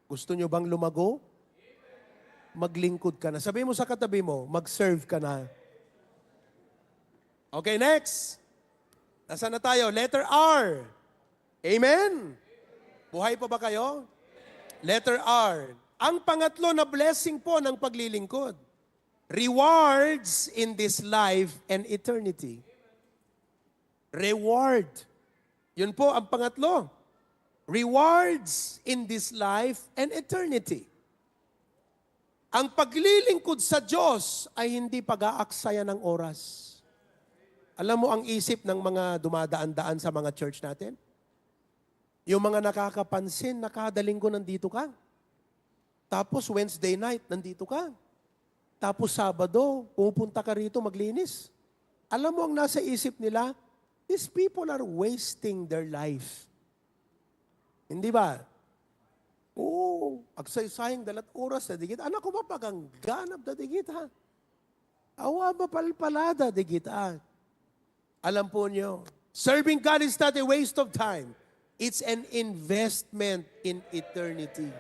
Speaker 5: Gusto nyo bang lumago? Maglingkod ka na. Sabi mo sa katabi mo, mag-serve ka na. Okay, next. Nasaan na tayo? Letter R. Amen? Buhay pa ba kayo? Letter R. Ang pangatlo na blessing po ng paglilingkod. Rewards in this life and eternity. Reward. Yun po ang pangatlo. Rewards in this life and eternity. Ang paglilingkod sa Diyos ay hindi pag-aaksaya ng oras. Alam mo ang isip ng mga dumadaan-daan sa mga church natin? Yung mga nakakapansin na kada linggo nandito ka. Tapos Wednesday night, nandito ka. Tapos Sabado, pupunta ka rito maglinis. Alam mo ang nasa isip nila? These people are wasting their life. Hindi ba? Agsaysayang dalat oras na digit. Anak ko mapagangganap na digit ha. Awa mapalpalada digit ha. Alam po niyo, serving God is not a waste of time. It's an investment in eternity.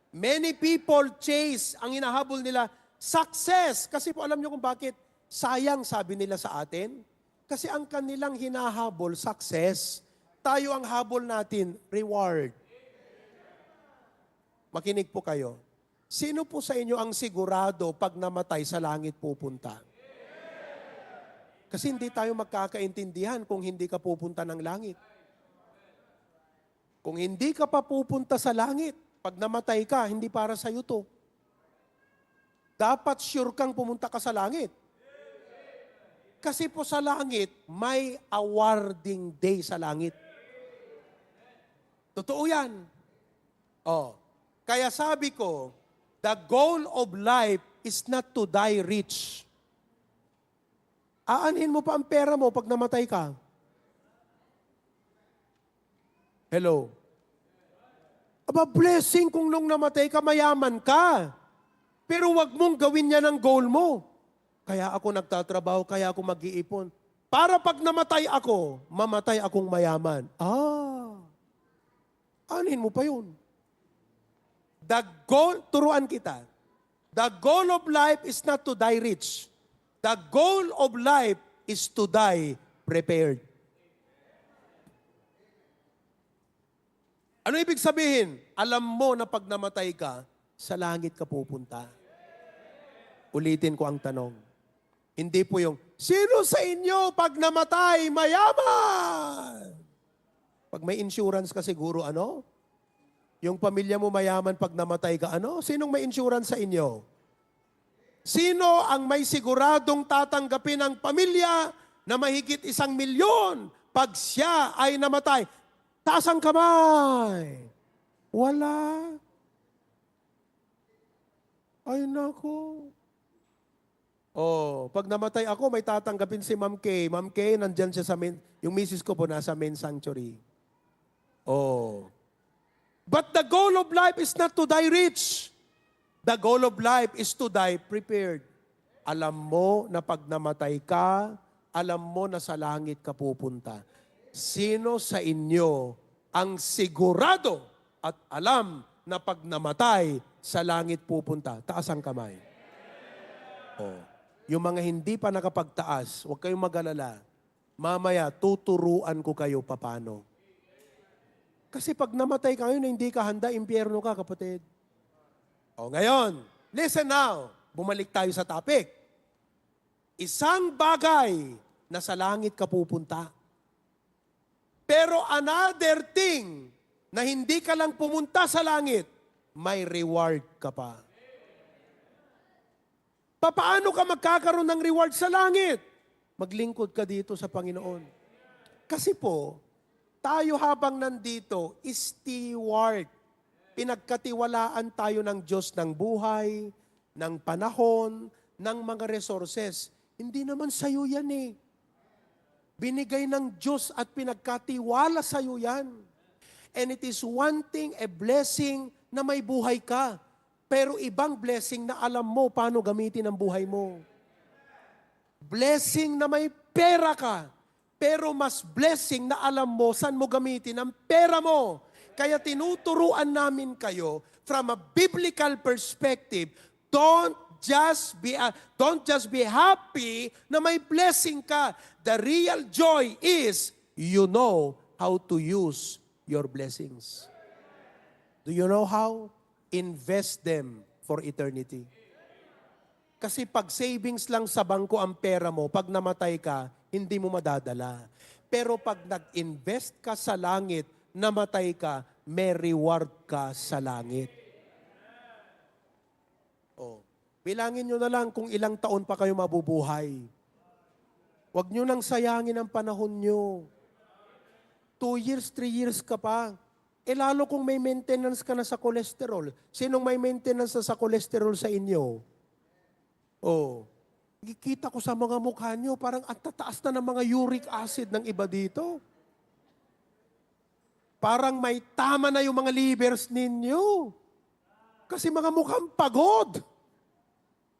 Speaker 5: Many people chase, ang hinahabol nila, success. Kasi po alam niyo kung bakit sayang sabi nila sa atin. Kasi ang kanilang hinahabol, success. Tayo ang habol natin, reward. Makinig po kayo. Sino po sa inyo ang sigurado pag namatay sa langit pupunta? Kasi hindi tayo magkakaintindihan kung hindi ka pupunta ng langit. Kung hindi ka pa pupunta sa langit, pag namatay ka, hindi para sa iyo to. Dapat sure kang pumunta ka sa langit. Kasi po sa langit, may awarding day sa langit. Totoo yan. Kaya sabi ko, the goal of life is not to die rich. Aanhin mo pa ang pera mo pag namatay ka. Hello? Aba, blessing kung nung namatay ka, mayaman ka. Pero wag mong gawin yan ang goal mo. Kaya ako nagtatrabaho, kaya ako mag-iipon. Para pag namatay ako, mamatay akong mayaman. Aanhin mo pa yun. The goal, turuan kita. The goal of life is not to die rich. The goal of life is to die prepared. Ano ibig sabihin? Alam mo na pag namatay ka, sa langit ka pupunta. Ulitin ko ang tanong. Hindi po yung, sino sa inyo pag namatay, mayaman? Pag may insurance ka siguro, ano? Yung pamilya mo mayaman pag namatay ka, ano? Sinong may insurance sa inyo? Sino ang may siguradong tatanggapin ang pamilya na mahigit 1 milyon pag siya ay namatay? Taas ang kamay. Wala. Ay, nako. Oh, pag namatay ako, may tatanggapin si Ma'am Kay. Ma'am Kay, nandyan siya sa yung misis ko po nasa main sanctuary. Oh. But the goal of life is not to die rich. The goal of life is to die prepared. Alam mo na pag namatay ka, alam mo na sa langit ka pupunta. Sino sa inyo ang sigurado at alam na pag namatay, sa langit pupunta? Taas ang kamay. Oh. Yung mga hindi pa nakapagtaas, huwag kayong mag-alala. Mamaya, tuturuan ko kayo papano. Kasi pag namatay ka ngayon, hindi ka handa, impyerno ka, kapatid. O ngayon, listen now. Bumalik tayo sa topic. Isang bagay na sa langit ka pupunta. Pero another thing na hindi ka lang pumunta sa langit, may reward ka pa. Paano ka magkakaroon ng reward sa langit? Maglingkod ka dito sa Panginoon. Kasi po, tayo habang nandito, steward. Pinagkatiwalaan tayo ng Diyos ng buhay, ng panahon, ng mga resources. Hindi naman sa'yo yan eh. Binigay ng Diyos at pinagkatiwala sa'yo yan. And it is one thing, a blessing na may buhay ka. Pero ibang blessing na alam mo paano gamitin ang buhay mo. Blessing na may pera ka. Pero mas blessing na alam mo saan mo gamitin ang pera mo. Kaya tinuturuan namin kayo from a biblical perspective, don't just be happy na may blessing ka. The real joy is you know how to use your blessings. Do you know how? Invest them for eternity. Kasi pag savings lang sa bangko ang pera mo, pag namatay ka, hindi mo madadala. Pero pag nag-invest ka sa langit, namatay ka, may reward ka sa langit. Oh. Bilangin nyo na lang kung ilang taon pa kayo mabubuhay. Huwag nyo nang sayangin ang panahon nyo. 2 years, 3 years ka pa. Eh lalo kung may maintenance ka na sa cholesterol. Sinong may maintenance na sa cholesterol sa inyo? Oh. Kikita ko sa mga mukha nyo, parang ang tataas na ng mga uric acid ng iba dito. Parang may tama na yung mga livers ninyo. Kasi mga mukhang pagod.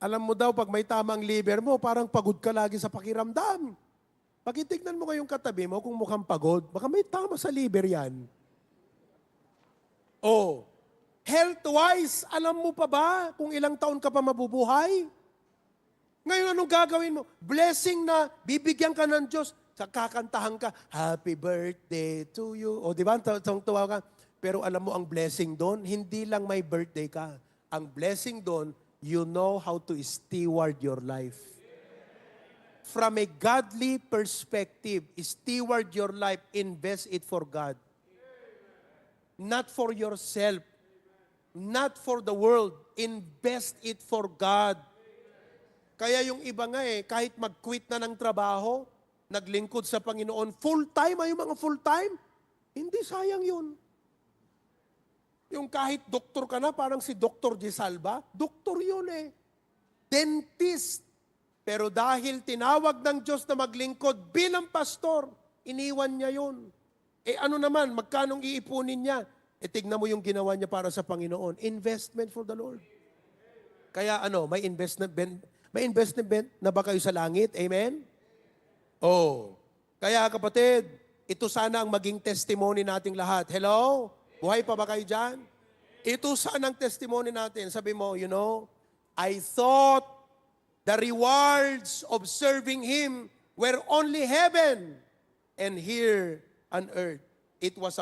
Speaker 5: Alam mo daw, pag may tamang liver mo, parang pagod ka lagi sa pakiramdam. Pag itignan mo kayong katabi mo kung mukhang pagod, baka may tama sa liver yan. Oh, health-wise, alam mo pa ba kung ilang taon ka pa mabubuhay? Ngayon, anong gagawin mo? Blessing na bibigyan ka ng Diyos. Kakantahan ka, happy birthday to you. O di ba, tuwa ka. Pero alam mo, ang blessing doon, hindi lang may birthday ka. Ang blessing doon, you know how to steward your life. From a godly perspective, steward your life, invest it for God. Not for yourself. Not for the world. Invest it for God. Kaya yung iba nga kahit mag-quit na ng trabaho, naglingkod sa Panginoon, full-time, yung mga full-time, hindi sayang yun. Yung kahit doktor ka na, parang si Dr. Gisalba, doktor yun Dentist. Pero dahil tinawag ng Diyos na maglingkod bilang pastor, iniwan niya yun. Ano naman, magkanong iipunin niya? Tignan mo yung ginawa niya para sa Panginoon. Investment for the Lord. Kaya may investment na ba kayo sa langit? Amen? Oh. Kaya kapatid, ito sana ang maging testimony nating lahat. Hello? Buhay pa ba kayo dyan? Ito saan ang testimony natin? Sabi mo, you know, I thought the rewards of serving Him were only heaven and here on earth. It was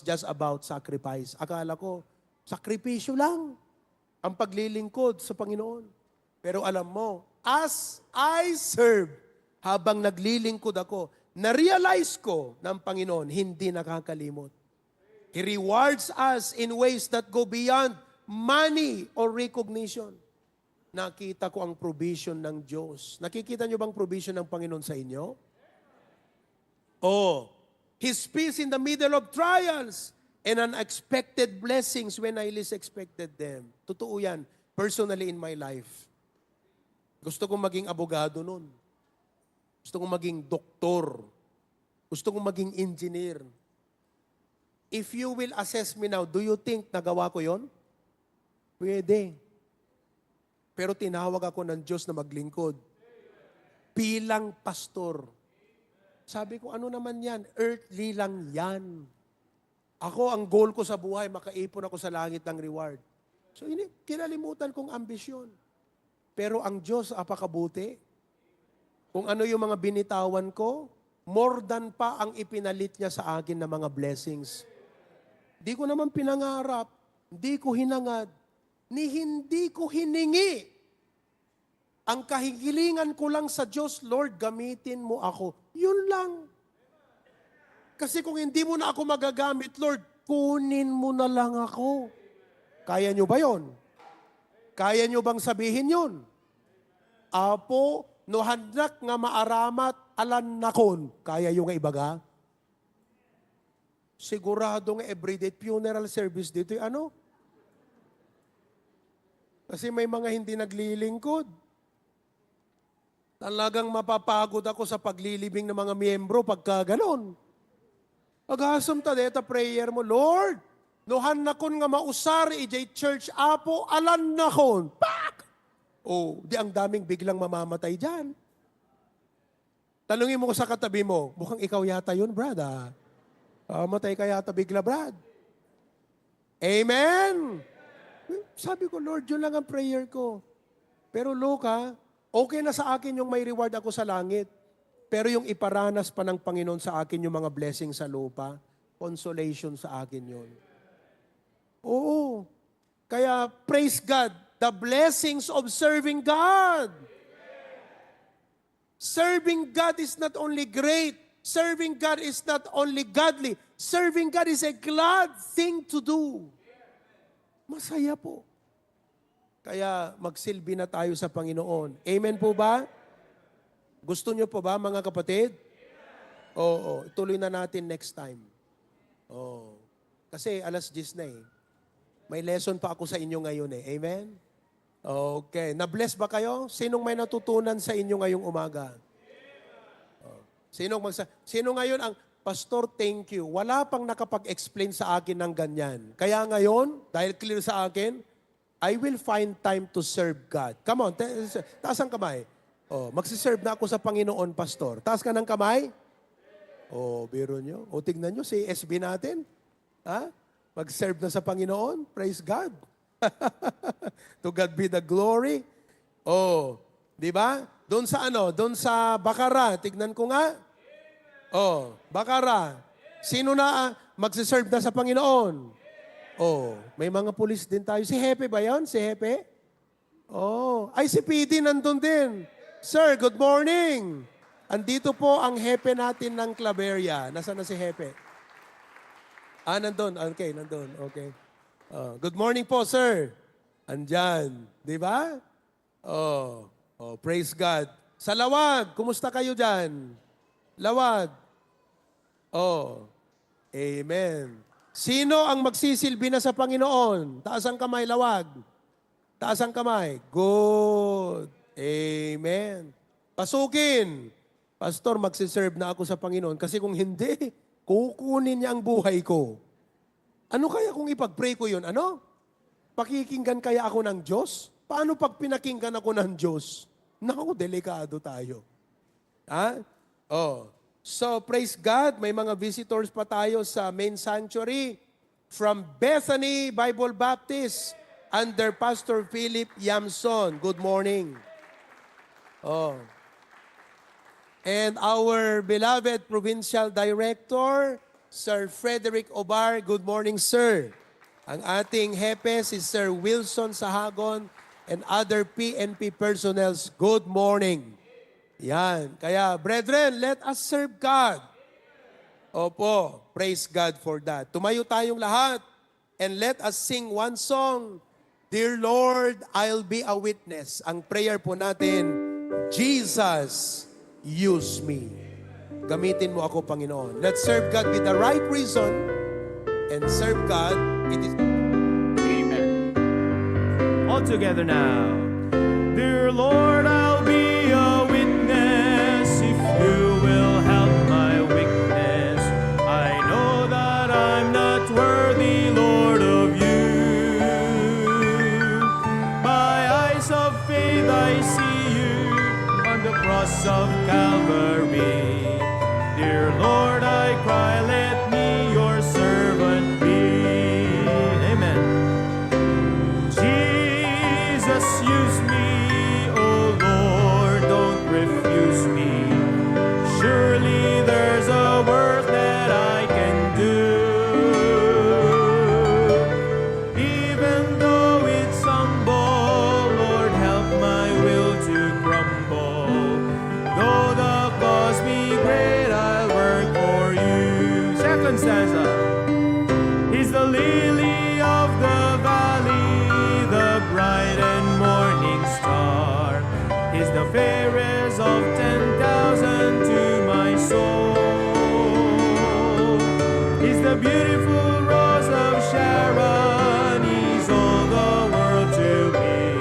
Speaker 5: just about sacrifice. Akala ko, sakripisyo lang ang paglilingkod sa Panginoon. Pero alam mo, as I serve, habang naglilingkod ako, na-realize ko ng Panginoon, hindi nakakalimot. He rewards us in ways that go beyond money or recognition. Nakita ko ang provision ng Diyos. Nakikita niyo bang provision ng Panginoon sa inyo? Oh, His peace in the middle of trials and unexpected blessings when I least expected them. Totoo yan, personally in my life. Gusto kong maging abogado nun. Gusto kong maging doktor. Gusto kong maging engineer. If you will assess me now, do you think nagawa ko yon? Pwede. Pero tinawag ako ng Diyos na maglingkod. Bilang pastor. Sabi ko, ano naman yan? Earthly lang yan. Ako, ang goal ko sa buhay, makaipon ako sa langit ng reward. So, kinalimutan kong ambisyon. Pero ang Diyos, apakabuti. Kung ano yung mga binitawan ko, more than pa ang ipinalit niya sa akin na mga blessings. Di ko naman pinangarap, hindi ko hinangad, ni hindi ko hiningi. Ang kahigilingan ko lang sa Diyos, Lord, gamitin mo ako. Yun lang. Kasi kung hindi mo na ako magagamit, Lord, kunin mo na lang ako. Kaya nyo ba yon? Kaya nyo bang sabihin yon? Apo, no hadnak nga maaramat, alan nakon. Kaya yung ibaga? Sigurado nga everyday funeral service dito, ano? Kasi may mga hindi naglilingkod. Talagang mapapagod ako sa paglilibing ng mga miyembro pagka ganon. Agasam ta deta prayer mo, Lord, nohan nakon nga mausar ijay church apo, alan nakon. Pak! Oh, di ang daming biglang mamamatay dyan. Tanungin mo ko sa katabi mo, mukhang ikaw yata yun, Brad. Matay ka yata bigla, Brad. Amen? Sabi ko, Lord, yun lang ang prayer ko. Pero Luka, okay na sa akin yung may reward ako sa langit. Pero yung iparanas pa ng Panginoon sa akin yung mga blessing sa lupa, consolation sa akin yun. Oo. Kaya praise God, the blessings of serving God. Serving God is not only great, serving God is not only godly, serving God is a glad thing to do. Masaya po. Kaya magsilbi na tayo sa Panginoon. Amen po ba? Gusto nyo po ba, mga kapatid? Oo, ituloy na natin next time. Oo. Kasi alas 10 na eh. May lesson pa ako sa inyo ngayon eh. Amen? Okay. Na-bless ba kayo? Sinong may natutunan sa inyo ngayong umaga? Sino ngayon ang, Pastor, thank you. Wala pang nakapag-explain sa akin ng ganyan. Kaya ngayon, dahil clear sa akin, I will find time to serve God. Come on, taas ang kamay. Oh, magsiserve na ako sa Panginoon, Pastor. Taas ka ng kamay. Oh, biro nyo. O, tignan nyo si SB natin. Ha? Mag-serve na sa Panginoon. Praise God. To God be the glory. Oh, di ba? Doon sa ano? Doon sa Bakara. Tignan ko nga. Oh, Bakara. Sino na magsiserve na sa Panginoon? Oh, may mga pulis din tayo. Si Hepe ba yan? Si Hepe? Oh, ay si PD nandun din. Sir, good morning. Andito po ang Hepe natin ng Claveria. Nasaan na si Hepe? Nandun. Okay, nandun. Okay. Good morning po, sir. Andyan. Di ba? Oh, praise God. Sa Lawag, kumusta kayo dyan? Lawag. Oh, amen. Sino ang magsisilbi na sa Panginoon? Taas ang kamay, Lawag. Taas ang kamay. Good. Amen. Pasukin. Pastor, magsiserve na ako sa Panginoon kasi kung hindi, kukunin niya ang buhay ko. Ano kaya kung ipag-pray ko yun? Ano? Pakikinggan kaya ako ng Diyos? Paano pag pinakinggan ako ng Diyos? Naku, delikado tayo. Ha? Oh. So, praise God, may mga visitors pa tayo sa main sanctuary. from Bethany Bible Baptist under Pastor Philip Yamson. Good morning. Oh. And our beloved Provincial Director, Sir Frederick Obar. Good morning, sir. Ang ating hepe si Sir Wilson Sahagon and other PNP personnels. Good morning. Yan. Kaya, brethren, let us serve God. Opo, praise God for that. Tumayo tayong lahat and let us sing one song. Dear Lord, I'll be a witness. Ang prayer po natin, Jesus, use me. Gamitin mo ako, Panginoon. Let's serve God with the right reason and serve God. It is
Speaker 3: Amen. All together now. Dear Lord, I'll be a witness if you will help my weakness. I know that I'm not worthy, Lord, of you. My eyes of faith, I see you on the cross of Calvary. Dear Lord, I cry, let me your servant be. Amen. Jesus, use me, oh Lord, don't refuse me. Surely there's a work that I can do. Even though it's humble, Lord, help my will to crumble. Though the cause be great, I'll work for you. Second stanza. He's the lily of the valley, the bright and morning star. He's the fairest of 10,000 to my soul. He's the beautiful rose of Sharon. He's all the world to me.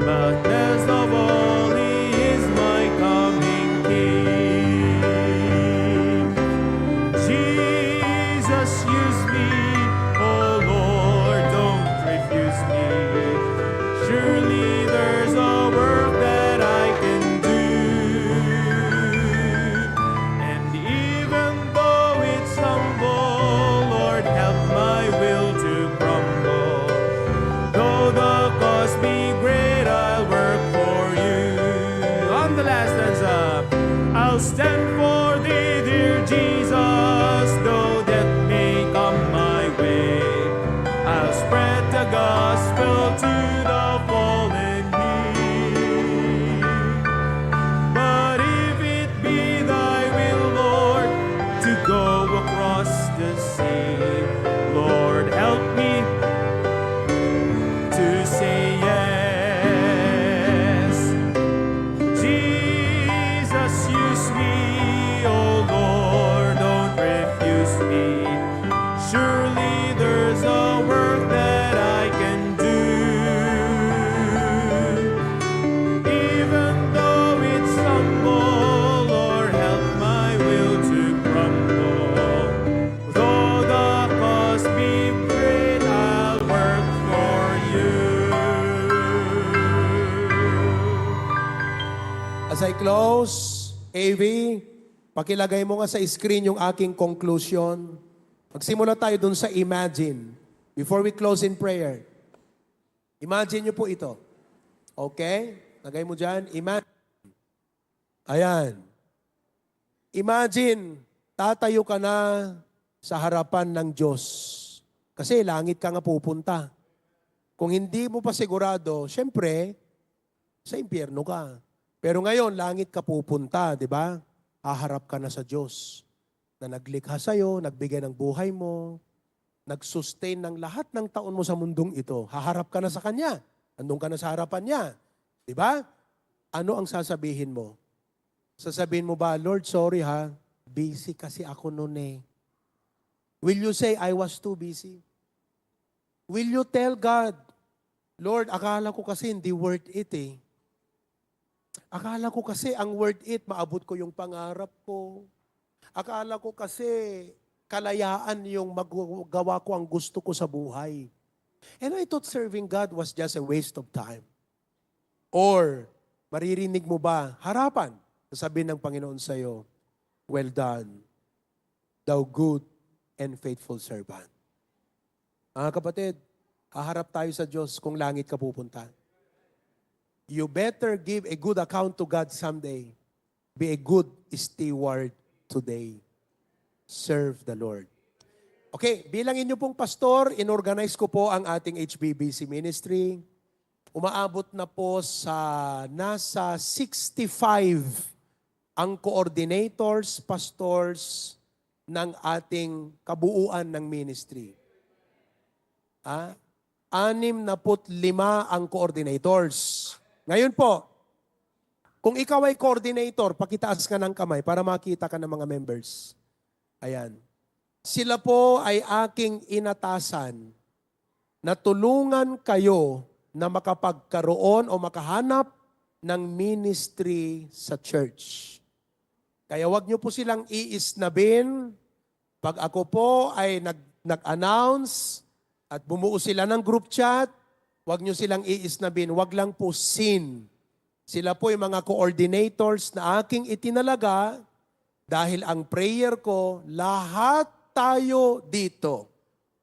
Speaker 3: But best of all, he is my coming King. Jesus, use me, oh Lord, don't refuse me. Surely there's a work that I can do. And even though it's humble, Lord, help my will to crumble. Though the cost be great, I'll work for you. On the last stanza, I'll stand for thee, dear Jesus, though death may come my way. I'll spread the gospel to the fallen me. But if it be thy will, Lord, to go across the sea, Lord, help me to say yes. Jesus, use me, oh Lord, don't refuse me. Surely there's a work that I can do. Even though it's humble, Lord, help my will to crumble. Though the cost be great, I'll work for you.
Speaker 5: As I close, AV, pakilagay mo nga sa screen yung aking conclusion. Magsimula tayo dun sa imagine. Before we close in prayer. Imagine nyo po ito. Okay? Lagay mo dyan. Imagine. Ayan. Imagine, tatayo ka na sa harapan ng Diyos. Kasi langit ka nga pupunta. Kung hindi mo pa sigurado, syempre, sa impyerno ka. Pero ngayon, langit ka pupunta, di ba? Haharap ka na sa Diyos na naglikha sa'yo, nagbigay ng buhay mo, nag-sustain ng lahat ng taon mo sa mundong ito. Haharap ka na sa Kanya. Andun ka na sa harapan Niya. Di ba? Ano ang sasabihin mo? Sasabihin mo ba, Lord, sorry ha, busy kasi ako noon eh. Will you say, I was too busy? Will you tell God, Lord, akala ko kasi hindi worth it eh. Akala ko kasi ang worth it, maabot ko yung pangarap ko. Akala ko kasi kalayaan yung magawa ko ang gusto ko sa buhay. And I thought serving God was just a waste of time. Or, maririnig mo ba, harapan, sasabihin ng Panginoon sa'yo, well done, thou good and faithful servant. Mga kapatid, haharap tayo sa Diyos kung langit ka pupunta. You better give a good account to God someday. Be a good steward today. Serve the Lord. Okay, bilang inyo pong pastor, inorganize ko po ang ating HBBC ministry. Umaabot na po sa nasa 65 ang coordinators, pastors ng ating kabuuan ng ministry. 65 ang coordinators. Ngayon po, kung ikaw ay coordinator, pakitaas ka ng kamay para makita ka ng mga members. Ayan. Sila po ay aking inatasan na tulungan kayo na makapagkaroon o makahanap ng ministry sa church. Kaya wag niyo po silang iisnabin. Pag ako po ay nag-announce at bumuo sila ng group chat, wag niyo silang iisnabin. Wag lang po sin. Sila po yung mga coordinators na aking itinalaga dahil ang prayer ko, lahat tayo dito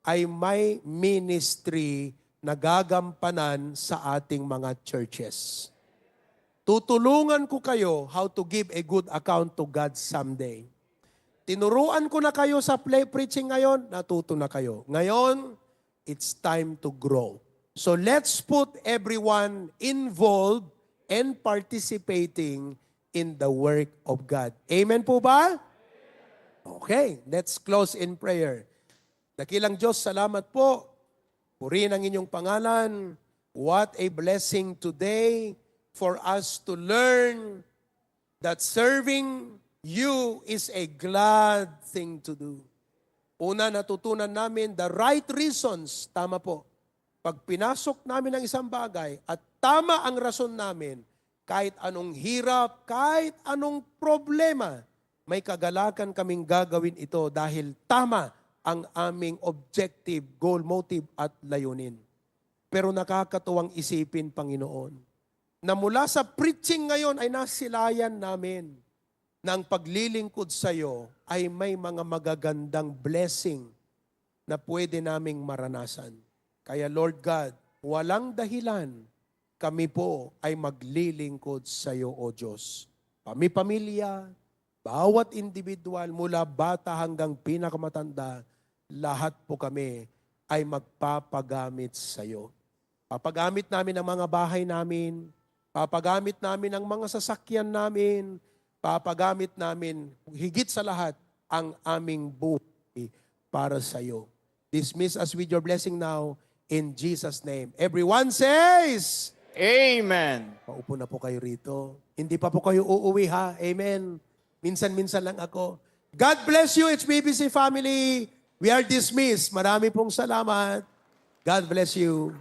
Speaker 5: ay may ministry na gagampanan sa ating mga churches. Tutulungan ko kayo how to give a good account to God someday. Tinuruan ko na kayo sa preaching ngayon, natuto na kayo. Ngayon, it's time to grow. So let's put everyone involved and participating in the work of God. Amen po ba? Okay, let's close in prayer. Dakilang Diyos, salamat po. Purihin ang inyong pangalan. What a blessing today for us to learn that serving you is a glad thing to do. Una, natutunan namin the right reasons. Tama po. Pag pinasok namin ang isang bagay at tama ang rason namin, kahit anong hirap, kahit anong problema, may kagalakan kaming gagawin ito dahil tama ang aming objective, goal, motive at layunin. Pero nakakatuwang isipin, Panginoon, na mula sa preaching ngayon ay nasilayan namin na ang paglilingkod sa iyo ay may mga magagandang blessing na pwede naming maranasan. Kaya Lord God, walang dahilan kami po ay maglilingkod sa iyo, O Diyos. Pamilya, bawat individual mula bata hanggang pinakamatanda, lahat po kami ay magpapagamit sa iyo. Papagamit namin ang mga bahay namin, papagamit namin ang mga sasakyan namin, papagamit namin higit sa lahat ang aming buhay para sa iyo. Dismiss us with your blessing now in Jesus' name. Everyone says,
Speaker 3: Amen.
Speaker 5: paupo na po kayo rito. Hindi pa po kayo uuwi ha. Amen. Minsan-minsan lang ako. God bless you, HBBC family. We are dismissed. Marami pong salamat. God bless you.